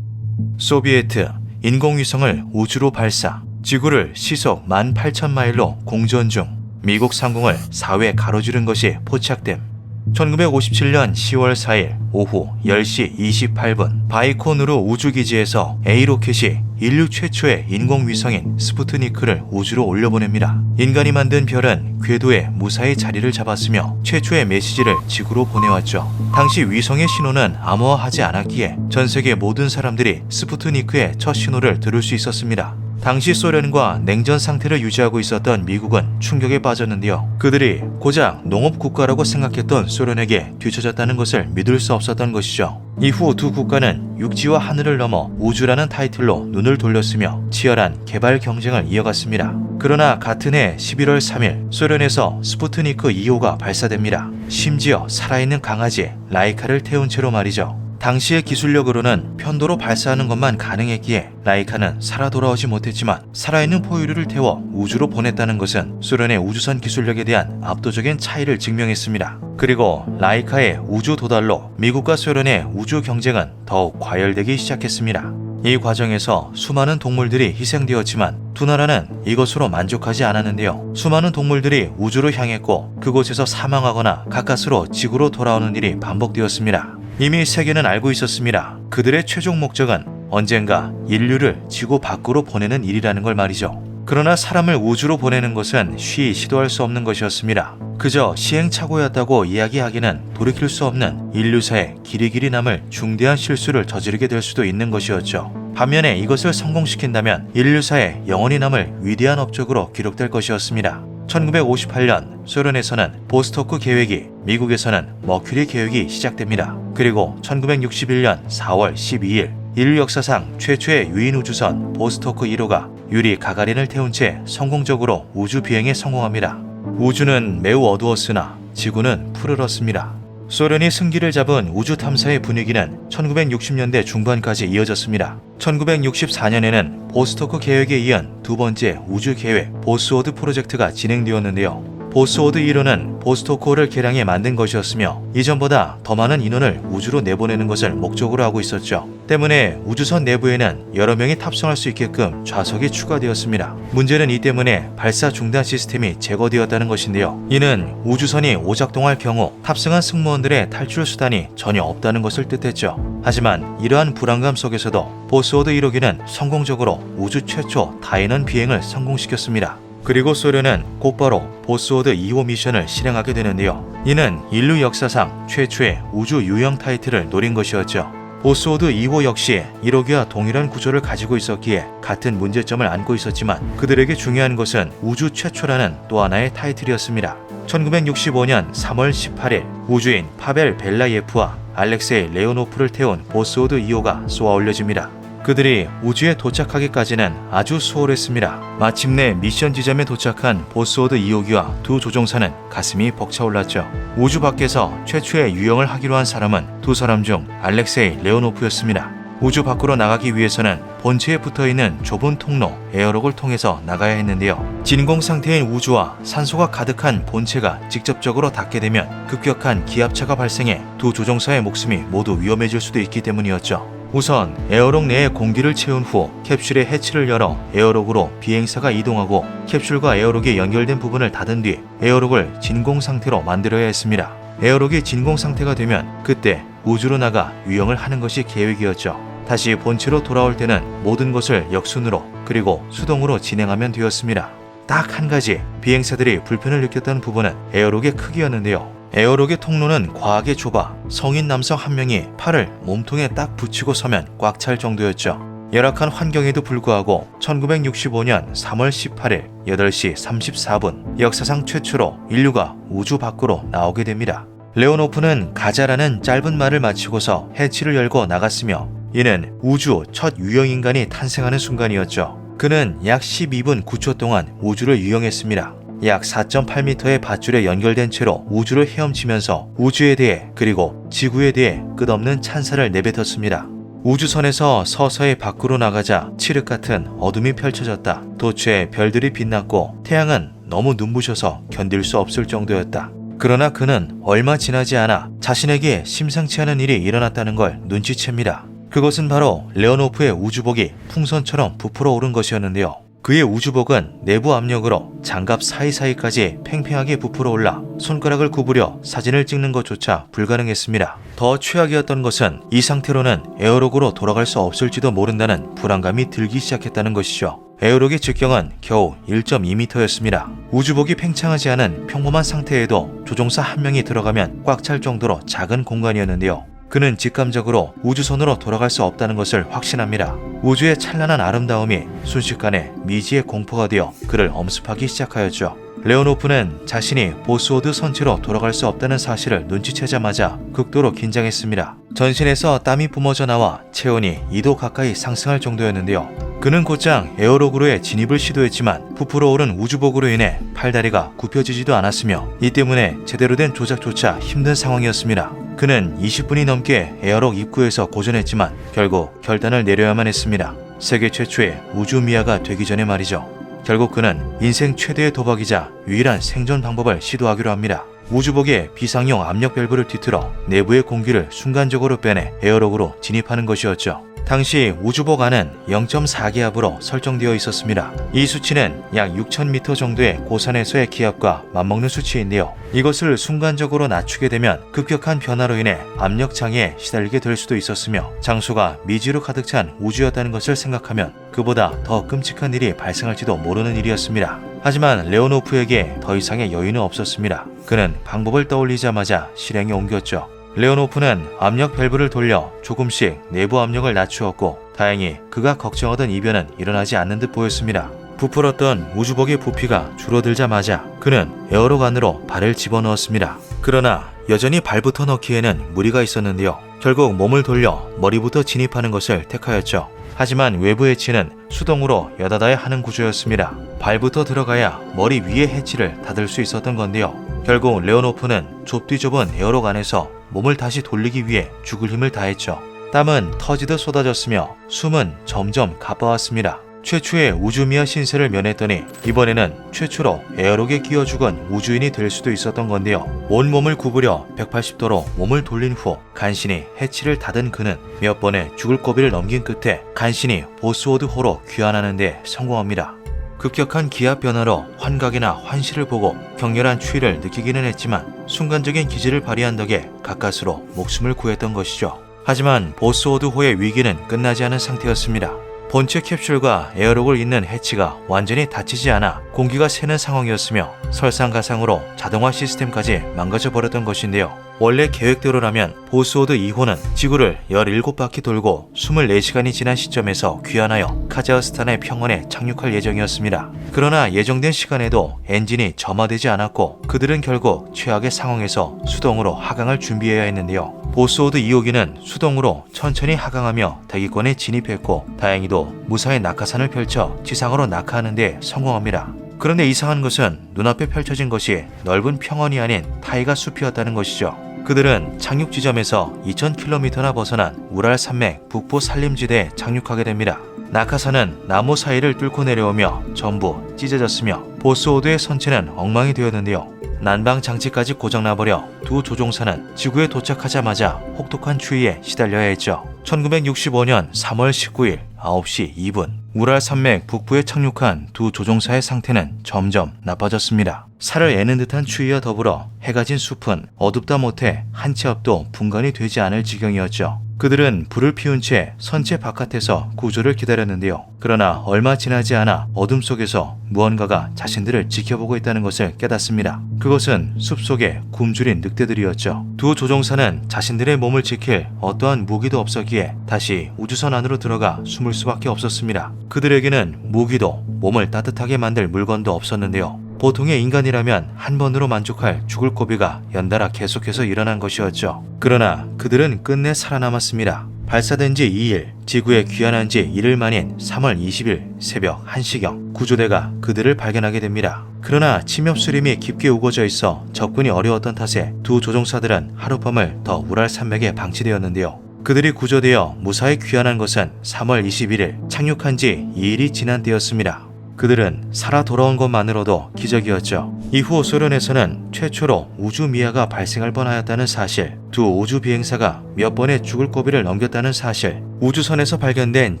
소비에트 인공위성을 우주로 발사, 지구를 시속 18,000마일로 공전 중, 미국 상공을 4회 가로지른 것이 포착됨. 1957년 10월 4일 오후 10시 28분 바이코누르 우주기지에서 A로켓이 인류 최초의 인공위성인 스푸트니크를 우주로 올려보냅니다. 인간이 만든 별은 궤도에 무사히 자리를 잡았으며 최초의 메시지를 지구로 보내왔죠. 당시 위성의 신호는 암호화하지 않았기에 전 세계 모든 사람들이 스푸트니크의 첫 신호를 들을 수 있었습니다. 당시 소련과 냉전 상태를 유지하고 있었던 미국은 충격에 빠졌는데요. 그들이 고작 농업국가라고 생각했던 소련에게 뒤처졌다는 것을 믿을 수 없었던 것이죠. 이후 두 국가는 육지와 하늘을 넘어 우주라는 타이틀로 눈을 돌렸으며 치열한 개발 경쟁을 이어갔습니다. 그러나 같은 해 11월 3일 소련에서 스푸트니크 2호가 발사됩니다. 심지어 살아있는 강아지 라이카를 태운 채로 말이죠. 당시의 기술력으로는 편도로 발사하는 것만 가능했기에 라이카는 살아 돌아오지 못했지만 살아있는 포유류를 태워 우주로 보냈다는 것은 소련의 우주선 기술력에 대한 압도적인 차이를 증명했습니다. 그리고 라이카의 우주 도달로 미국과 소련의 우주 경쟁은 더욱 과열되기 시작했습니다. 이 과정에서 수많은 동물들이 희생되었지만 두 나라는 이것으로 만족하지 않았는데요. 수많은 동물들이 우주로 향했고 그곳에서 사망하거나 가까스로 지구로 돌아오는 일이 반복되었습니다. 이미 세계는 알고 있었습니다. 그들의 최종 목적은 언젠가 인류를 지구 밖으로 보내는 일이라는 걸 말이죠. 그러나 사람을 우주로 보내는 것은 쉬이 시도할 수 없는 것이었습니다. 그저 시행착오였다고 이야기하기는 돌이킬 수 없는 인류사에 길이 남을 중대한 실수를 저지르게 될 수도 있는 것이었죠. 반면에 이것을 성공시킨다면 인류사에 영원히 남을 위대한 업적으로 기록될 것이었습니다. 1958년 소련에서는 보스토크 계획이, 미국에서는 머큐리 계획이 시작됩니다. 그리고 1961년 4월 12일 인류 역사상 최초의 유인 우주선 보스토크 1호가 유리 가가린을 태운 채 성공적으로 우주 비행에 성공합니다. 우주는 매우 어두웠으나 지구는 푸르렀습니다. 소련이 승기를 잡은 우주 탐사의 분위기는 1960년대 중반까지 이어졌습니다. 1964년에는 보스토크 계획에 이은 두 번째 우주 계획 보스워드 프로젝트가 진행되었는데요. 보스워드 1호는 보스토크호를 개량해 만든 것이었으며 이전보다 더 많은 인원을 우주로 내보내는 것을 목적으로 하고 있었죠. 때문에 우주선 내부에는 여러 명이 탑승할 수 있게끔 좌석이 추가되었습니다. 문제는 이 때문에 발사 중단 시스템이 제거되었다는 것인데요. 이는 우주선이 오작동할 경우 탑승한 승무원들의 탈출 수단이 전혀 없다는 것을 뜻했죠. 하지만 이러한 불안감 속에서도 보스워드 1호기는 성공적으로 우주 최초 다인원 비행을 성공시켰습니다. 그리고 소련은 곧바로 보스워드 2호 미션을 실행하게 되는데요. 이는 인류 역사상 최초의 우주 유형 타이틀을 노린 것이었죠. 보스워드 2호 역시 1호기와 동일한 구조를 가지고 있었기에 같은 문제점을 안고 있었지만 그들에게 중요한 것은 우주 최초라는 또 하나의 타이틀이었습니다. 1965년 3월 18일 우주인 파벨 벨라예프와 알렉세이 레오노프를 태운 보스워드 2호가 쏘아 올려집니다. 그들이 우주에 도착하기까지는 아주 수월했습니다. 마침내 미션 지점에 도착한 보스워드 2호기와 두 조종사는 가슴이 벅차올랐죠. 우주 밖에서 최초의 유영을 하기로 한 사람은 두 사람 중 알렉세이 레오노프였습니다. 우주 밖으로 나가기 위해서는 본체에 붙어있는 좁은 통로 에어록을 통해서 나가야 했는데요. 진공 상태인 우주와 산소가 가득한 본체가 직접적으로 닿게 되면 급격한 기압차가 발생해 두 조종사의 목숨이 모두 위험해질 수도 있기 때문이었죠. 우선 에어록 내에 공기를 채운 후 캡슐의 해치를 열어 에어록으로 비행사가 이동하고 캡슐과 에어록이 연결된 부분을 닫은 뒤 에어록을 진공 상태로 만들어야 했습니다. 에어록이 진공 상태가 되면 그때 우주로 나가 유영을 하는 것이 계획이었죠. 다시 본체로 돌아올 때는 모든 것을 역순으로 그리고 수동으로 진행하면 되었습니다. 딱 한 가지 비행사들이 불편을 느꼈던 부분은 에어록의 크기였는데요. 에어록의 통로는 과하게 좁아 성인 남성 한 명이 팔을 몸통에 딱 붙이고 서면 꽉 찰 정도였죠. 열악한 환경에도 불구하고 1965년 3월 18일 8시 34분 역사상 최초로 인류가 우주 밖으로 나오게 됩니다. 레오노프는 가자라는 짧은 말을 마치고서 해치를 열고 나갔으며 이는 우주 첫 유형인간이 탄생하는 순간이었죠. 그는 약 12분 9초 동안 우주를 유영했습니다. 약 4.8m의 밧줄에 연결된 채로 우주를 헤엄치면서 우주에 대해 그리고 지구에 대해 끝없는 찬사를 내뱉었습니다. 우주선에서 서서히 밖으로 나가자 칠흑 같은 어둠이 펼쳐졌다. 도처에 별들이 빛났고 태양은 너무 눈부셔서 견딜 수 없을 정도였다. 그러나 그는 얼마 지나지 않아 자신에게 심상치 않은 일이 일어났다는 걸 눈치챕니다. 그것은 바로 레오노프의 우주복이 풍선처럼 부풀어 오른 것이었는데요. 그의 우주복은 내부 압력으로 장갑 사이사이까지 팽팽하게 부풀어 올라 손가락을 구부려 사진을 찍는 것조차 불가능했습니다. 더 최악이었던 것은 이 상태로는 에어록으로 돌아갈 수 없을지도 모른다는 불안감이 들기 시작했다는 것이죠. 에어록의 직경은 겨우 1.2m였습니다. 우주복이 팽창하지 않은 평범한 상태에도 조종사 한 명이 들어가면 꽉 찰 정도로 작은 공간이었는데요. 그는 직감적으로 우주선으로 돌아갈 수 없다는 것을 확신합니다. 우주의 찬란한 아름다움이 순식간에 미지의 공포가 되어 그를 엄습하기 시작하였죠. 레오노프는 자신이 보스워드 선체로 돌아갈 수 없다는 사실을 눈치채자마자 극도로 긴장했습니다. 전신에서 땀이 뿜어져 나와 체온이 2도 가까이 상승할 정도였는데요. 그는 곧장 에어로그로의 진입을 시도했지만 부풀어 오른 우주복으로 인해 팔다리가 굽혀지지도 않았으며 이 때문에 제대로 된 조작조차 힘든 상황이었습니다. 그는 20분이 넘게 에어록 입구에서 고전했지만 결국 결단을 내려야만 했습니다. 세계 최초의 우주미아가 되기 전에 말이죠. 결국 그는 인생 최대의 도박이자 유일한 생존 방법을 시도하기로 합니다. 우주복에 비상용 압력 밸브를 뒤틀어 내부의 공기를 순간적으로 빼내 에어록으로 진입하는 것이었죠. 당시 우주복 안은 0.4기압으로 설정되어 있었습니다. 이 수치는 약 6,000m 정도의 고산에서의 기압과 맞먹는 수치인데요. 이것을 순간적으로 낮추게 되면 급격한 변화로 인해 압력 장애에 시달리게 될 수도 있었으며 장소가 미지로 가득 찬 우주였다는 것을 생각하면 그보다 더 끔찍한 일이 발생할지도 모르는 일이었습니다. 하지만 레오노프에게 더 이상의 여유는 없었습니다. 그는 방법을 떠올리자마자 실행에 옮겼죠. 레오노프는 압력 밸브를 돌려 조금씩 내부 압력을 낮추었고 다행히 그가 걱정하던 이변은 일어나지 않는 듯 보였습니다. 부풀었던 우주복의 부피가 줄어들자마자 그는 에어록 안으로 발을 집어넣었습니다. 그러나 여전히 발부터 넣기에는 무리가 있었는데요. 결국 몸을 돌려 머리부터 진입하는 것을 택하였죠. 하지만 외부 해치는 수동으로 여닫아야 하는 구조였습니다. 발부터 들어가야 머리 위의 해치를 닫을 수 있었던 건데요. 결국 레오노프는 좁디 좁은 에어록 안에서 몸을 다시 돌리기 위해 죽을 힘을 다했죠. 땀은 터지듯 쏟아졌으며 숨은 점점 가빠왔습니다. 최초의 우주미아 신세를 면했더니 이번에는 최초로 에어록에 끼어 죽은 우주인이 될 수도 있었던 건데요. 온몸을 구부려 180도로 몸을 돌린 후 간신히 해치를 닫은 그는 몇 번의 죽을 고비를 넘긴 끝에 간신히 보스워드 호로 귀환하는 데 성공합니다. 급격한 기압 변화로 환각이나 환시를 보고 격렬한 추위를 느끼기는 했지만 순간적인 기지를 발휘한 덕에 가까스로 목숨을 구했던 것이죠. 하지만 보스워드호의 위기는 끝나지 않은 상태였습니다. 본체 캡슐과 에어록을 잇는 해치가 완전히 닫히지 않아 공기가 새는 상황이었으며 설상가상으로 자동화 시스템까지 망가져 버렸던 것인데요. 원래 계획대로라면 보스워드 2호는 지구를 17바퀴 돌고 24시간이 지난 시점에서 귀환하여 카자흐스탄의 평원에 착륙할 예정이었습니다. 그러나 예정된 시간에도 엔진이 점화되지 않았고 그들은 결국 최악의 상황에서 수동으로 하강을 준비해야 했는데요. 보스워드 2호기는 수동으로 천천히 하강하며 대기권에 진입했고 다행히도 무사히 낙하산을 펼쳐 지상으로 낙하하는 데 성공합니다. 그런데 이상한 것은 눈앞에 펼쳐진 것이 넓은 평원이 아닌 타이가 숲이었다는 것이죠. 그들은 착륙 지점에서 2000km나 벗어난 우랄 산맥 북부 산림지대에 착륙하게 됩니다. 낙하산은 나무 사이를 뚫고 내려오며 전부 찢어졌으며 보스워드의 선체는 엉망이 되었는데요. 난방 장치까지 고장나버려 두 조종사는 지구에 도착하자마자 혹독한 추위에 시달려야 했죠. 1965년 3월 19일 9시 2분 우랄 산맥 북부에 착륙한 두 조종사의 상태는 점점 나빠졌습니다. 살을 애는 듯한 추위와 더불어 해가 진 숲은 어둡다 못해 한 치 앞도 분간이 되지 않을 지경이었죠. 그들은 불을 피운 채 선체 바깥에서 구조를 기다렸는데요. 그러나 얼마 지나지 않아 어둠 속에서 무언가가 자신들을 지켜보고 있다는 것을 깨닫습니다. 그것은 숲속에 굶주린 늑대들이었죠. 두 조종사는 자신들의 몸을 지킬 어떠한 무기도 없었기에 다시 우주선 안으로 들어가 숨을 수밖에 없었습니다. 그들에게는 무기도 몸을 따뜻하게 만들 물건도 없었는데요. 보통의 인간이라면 한 번으로 만족할 죽을 고비가 연달아 계속해서 일어난 것이었죠. 그러나 그들은 끝내 살아남았습니다. 발사된 지 2일, 지구에 귀환한 지 1일 만인 3월 20일 새벽 1시경 구조대가 그들을 발견하게 됩니다. 그러나 침엽수림이 깊게 우거져 있어 접근이 어려웠던 탓에 두 조종사들은 하룻밤을 더 우랄 산맥에 방치되었는데요. 그들이 구조되어 무사히 귀환한 것은 3월 21일 착륙한 지 2일이 지난 때였습니다. 그들은 살아 돌아온 것만으로도 기적이었죠. 이후 소련에서는 최초로 우주미아가 발생할 뻔하였다는 사실, 두 우주 비행사가 몇 번의 죽을 고비를 넘겼다는 사실, 우주선에서 발견된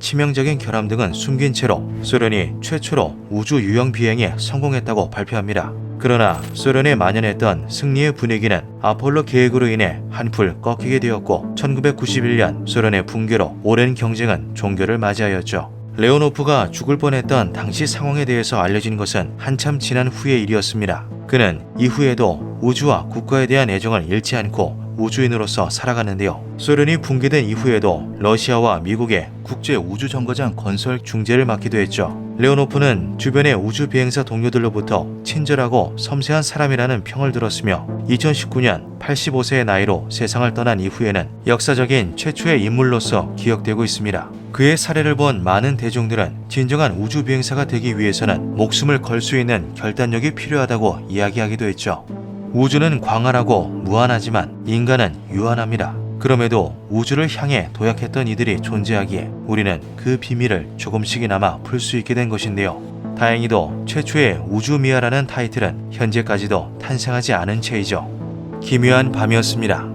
치명적인 결함 등은 숨긴 채로 소련이 최초로 우주 유형 비행에 성공했다고 발표합니다. 그러나 소련에 만연했던 승리의 분위기는 아폴로 계획으로 인해 한풀 꺾이게 되었고 1991년 소련의 붕괴로 오랜 경쟁은 종결을 맞이하였죠. 레오노프가 죽을 뻔했던 당시 상황에 대해서 알려진 것은 한참 지난 후의 일이었습니다. 그는 이후에도 우주와 국가에 대한 애정을 잃지 않고 우주인으로서 살아가는데요. 소련이 붕괴된 이후에도 러시아와 미국의 국제 우주정거장 건설 중재를 맡기도 했죠. 레오노프는 주변의 우주 비행사 동료들로부터 친절하고 섬세한 사람이라는 평을 들었으며 2019년 85세의 나이로 세상을 떠난 이후에는 역사적인 최초의 인물로서 기억되고 있습니다. 그의 사례를 본 많은 대중들은 진정한 우주 비행사가 되기 위해서는 목숨을 걸 수 있는 결단력이 필요하다고 이야기하기도 했죠. 우주는 광활하고 무한하지만 인간은 유한합니다. 그럼에도 우주를 향해 도약했던 이들이 존재하기에 우리는 그 비밀을 조금씩이나마 풀 수 있게 된 것인데요. 다행히도 최초의 우주미아라는 타이틀은 현재까지도 탄생하지 않은 채이죠. 기묘한 밤이었습니다.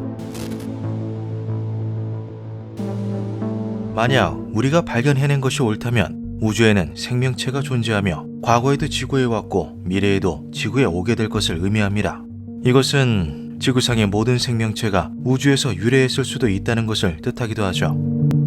만약 우리가 발견해낸 것이 옳다면 우주에는 생명체가 존재하며 과거에도 지구에 왔고 미래에도 지구에 오게 될 것을 의미합니다. 이것은 지구상의 모든 생명체가 우주에서 유래했을 수도 있다는 것을 뜻하기도 하죠.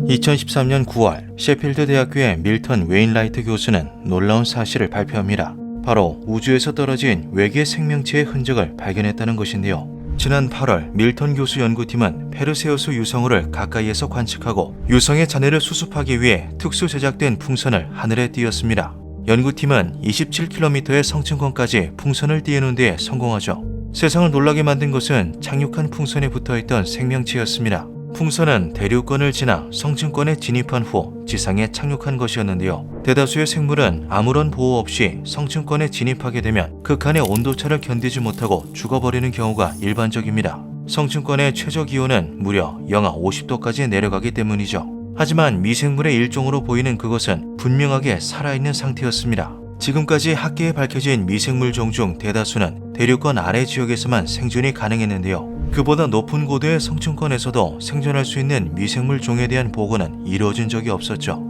2013년 9월 셰필드 대학교의 밀턴 웨인라이트 교수는 놀라운 사실을 발표합니다. 바로 우주에서 떨어진 외계 생명체의 흔적을 발견했다는 것인데요. 지난 8월 밀턴 교수 연구팀은 페르세우스 유성우를 가까이에서 관측하고 유성의 잔해를 수습하기 위해 특수 제작된 풍선을 하늘에 띄웠습니다. 연구팀은 27km의 성층권까지 풍선을 띄우는 데 성공하죠. 세상을 놀라게 만든 것은 착륙한 풍선에 붙어있던 생명체였습니다. 풍선은 대륙권을 지나 성층권에 진입한 후 지상에 착륙한 것이었는데요. 대다수의 생물은 아무런 보호 없이 성층권에 진입하게 되면 극한의 온도차를 견디지 못하고 죽어버리는 경우가 일반적입니다. 성층권의 최저 기온은 무려 영하 50도까지 내려가기 때문이죠. 하지만 미생물의 일종으로 보이는 그것은 분명하게 살아있는 상태였습니다. 지금까지 학계에 밝혀진 미생물 종 중 대다수는 대륙권 아래 지역에서만 생존이 가능했는데요. 그보다 높은 고도의 성층권에서도 생존할 수 있는 미생물 종에 대한 보고는 이루어진 적이 없었죠.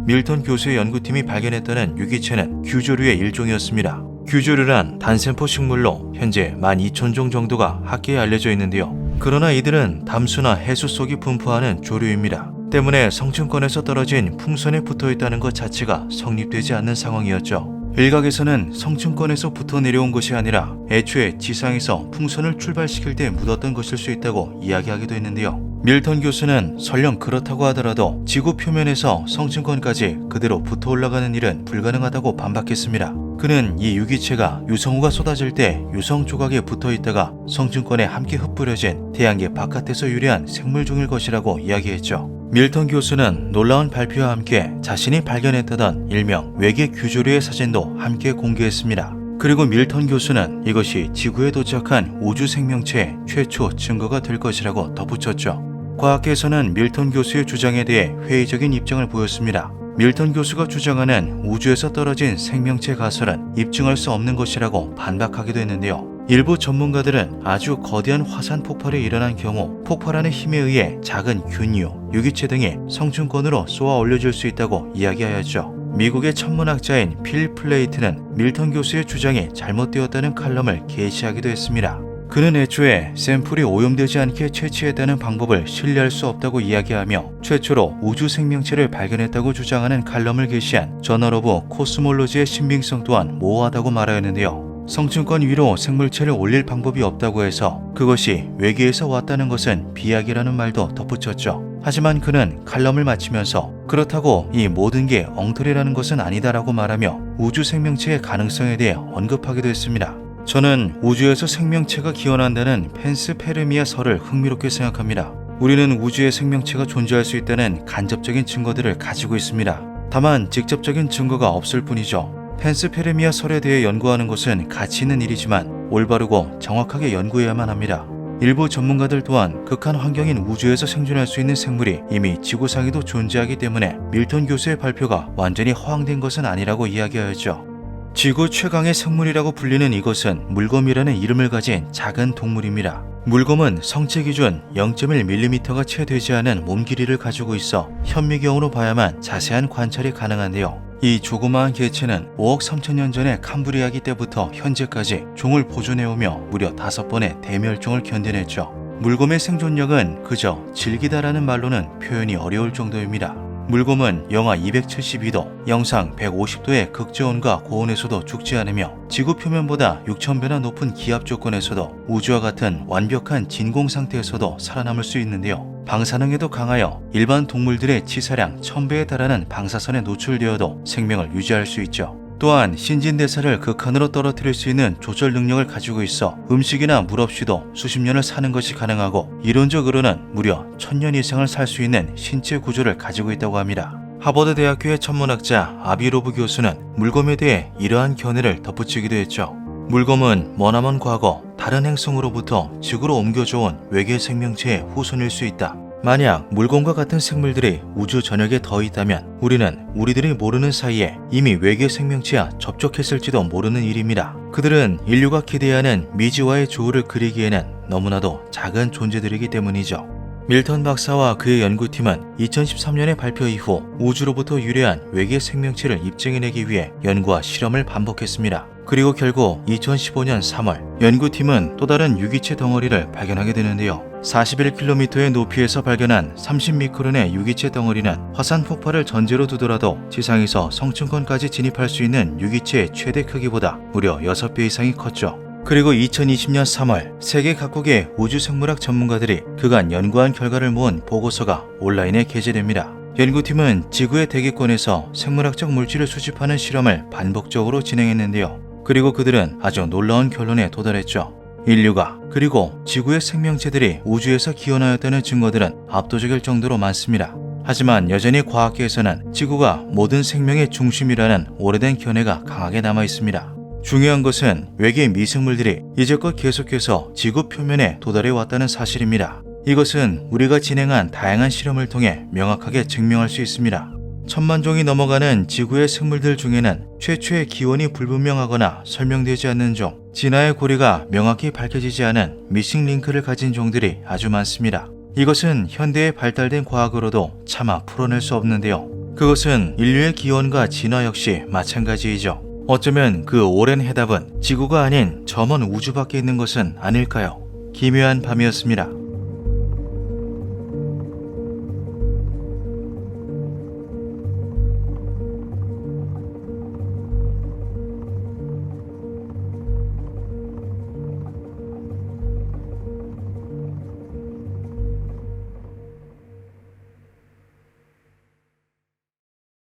밀턴 교수의 연구팀이 발견했다는 유기체는 규조류의 일종이었습니다. 규조류란 단세포 식물로 현재 12,000종 정도가 학계에 알려져 있는데요. 그러나 이들은 담수나 해수 속이 분포하는 조류입니다. 때문에 성층권에서 떨어진 풍선에 붙어있다는 것 자체가 성립되지 않는 상황이었죠. 일각에서는 성층권에서 붙어 내려온 것이 아니라 애초에 지상에서 풍선을 출발시킬 때 묻었던 것일 수 있다고 이야기하기도 했는데요. 밀턴 교수는 설령 그렇다고 하더라도 지구 표면에서 성층권까지 그대로 붙어 올라가는 일은 불가능하다고 반박했습니다. 그는 이 유기체가 유성우가 쏟아질 때 유성 조각에 붙어 있다가 성층권에 함께 흩뿌려진 태양계 바깥에서 유래한 생물종일 것이라고 이야기했죠. 밀턴 교수는 놀라운 발표와 함께 자신이 발견했다던 일명 외계 규조류의 사진도 함께 공개했습니다. 그리고 밀턴 교수는 이것이 지구에 도착한 우주 생명체의 최초 증거가 될 것이라고 덧붙였죠. 과학계에서는 밀턴 교수의 주장에 대해 회의적인 입장을 보였습니다. 밀턴 교수가 주장하는 우주에서 떨어진 생명체 가설은 입증할 수 없는 것이라고 반박하기도 했는데요. 일부 전문가들은 아주 거대한 화산 폭발이 일어난 경우 폭발하는 힘에 의해 작은 균류, 유기체 등이 성층권으로 쏘아 올려질 수 있다고 이야기하였죠. 미국의 천문학자인 필 플레이트는 밀턴 교수의 주장이 잘못되었다는 칼럼을 게시하기도 했습니다. 그는 애초에 샘플이 오염되지 않게 채취했다는 방법을 신뢰할 수 없다고 이야기하며 최초로 우주 생명체를 발견했다고 주장하는 칼럼을 게시한 저널 오브 코스몰로지의 신빙성 또한 모호하다고 말하였는데요. 성층권 위로 생물체를 올릴 방법이 없다고 해서 그것이 외계에서 왔다는 것은 비약이라는 말도 덧붙였죠. 하지만 그는 칼럼을 마치면서 그렇다고 이 모든 게 엉터리라는 것은 아니다라고 말하며 우주 생명체의 가능성에 대해 언급하기도 했습니다. 저는 우주에서 생명체가 기원한다는 펜스페르미아 설을 흥미롭게 생각합니다. 우리는 우주에 생명체가 존재할 수 있다는 간접적인 증거들을 가지고 있습니다. 다만 직접적인 증거가 없을 뿐이죠. 펜스페르미아 설에 대해 연구하는 것은 가치 있는 일이지만 올바르고 정확하게 연구해야만 합니다. 일부 전문가들 또한 극한 환경인 우주에서 생존할 수 있는 생물이 이미 지구상에도 존재하기 때문에 밀턴 교수의 발표가 완전히 허황된 것은 아니라고 이야기하였죠. 지구 최강의 생물이라고 불리는 이것은 물곰이라는 이름을 가진 작은 동물입니다. 물곰은 성체 기준 0.1mm가 채 되지 않은 몸 길이를 가지고 있어 현미경으로 봐야만 자세한 관찰이 가능한데요. 이 조그마한 개체는 5억 3천년 전의 캄브리아기 때부터 현재까지 종을 보존해오며 무려 5번의 대멸종을 견뎌냈죠. 물곰의 생존력은 그저 질기다라는 말로는 표현이 어려울 정도입니다. 물곰은 영하 272도, 영상 150도의 극저온과 고온에서도 죽지 않으며 지구 표면보다 6,000배나 높은 기압 조건에서도 우주와 같은 완벽한 진공 상태에서도 살아남을 수 있는데요. 방사능에도 강하여 일반 동물들의 치사량 1000배에 달하는 방사선에 노출되어도 생명을 유지할 수 있죠. 또한 신진대사를 극한으로 떨어뜨릴 수 있는 조절 능력을 가지고 있어 음식이나 물 없이도 수십 년을 사는 것이 가능하고 이론적으로는 무려 1000년 이상을 살 수 있는 신체 구조를 가지고 있다고 합니다. 하버드 대학교의 천문학자 아비로브 교수는 물곰에 대해 이러한 견해를 덧붙이기도 했죠. 물곰은 머나먼 과거 다른 행성으로부터 지구로 옮겨져온 외계 생명체의 후손일 수 있다. 만약 물곰과 같은 생물들이 우주 전역에 더 있다면 우리는 우리들이 모르는 사이에 이미 외계 생명체와 접촉했을지도 모르는 일입니다. 그들은 인류가 기대하는 미지와의 조우를 그리기에는 너무나도 작은 존재들이기 때문이죠. 밀턴 박사와 그의 연구팀은 2013년의 발표 이후 우주로부터 유래한 외계 생명체를 입증해내기 위해 연구와 실험을 반복했습니다. 그리고 결국 2015년 3월 연구팀은 또 다른 유기체 덩어리를 발견하게 되는데요. 41km의 높이에서 발견한 30미크론의 유기체 덩어리는 화산 폭발을 전제로 두더라도 지상에서 성층권까지 진입할 수 있는 유기체의 최대 크기보다 무려 6배 이상이 컸죠. 그리고 2020년 3월 세계 각국의 우주생물학 전문가들이 그간 연구한 결과를 모은 보고서가 온라인에 게재됩니다. 연구팀은 지구의 대기권에서 생물학적 물질을 수집하는 실험을 반복적으로 진행했는데요. 그리고 그들은 아주 놀라운 결론에 도달했죠. 인류가 그리고 지구의 생명체들이 우주에서 기원하였다는 증거들은 압도적일 정도로 많습니다. 하지만 여전히 과학계에서는 지구가 모든 생명의 중심이라는 오래된 견해가 강하게 남아 있습니다. 중요한 것은 외계 미생물들이 이제껏 계속해서 지구 표면에 도달해 왔다는 사실입니다. 이것은 우리가 진행한 다양한 실험을 통해 명확하게 증명할 수 있습니다. 1000만 종이 넘어가는 지구의 생물들 중에는 최초의 기원이 불분명하거나 설명되지 않는 종, 진화의 고리가 명확히 밝혀지지 않은 미싱 링크를 가진 종들이 아주 많습니다. 이것은 현대의 발달된 과학으로도 차마 풀어낼 수 없는데요. 그것은 인류의 기원과 진화 역시 마찬가지이죠. 어쩌면 그 오랜 해답은 지구가 아닌 저 먼 우주 밖에 있는 것은 아닐까요? 기묘한 밤이었습니다.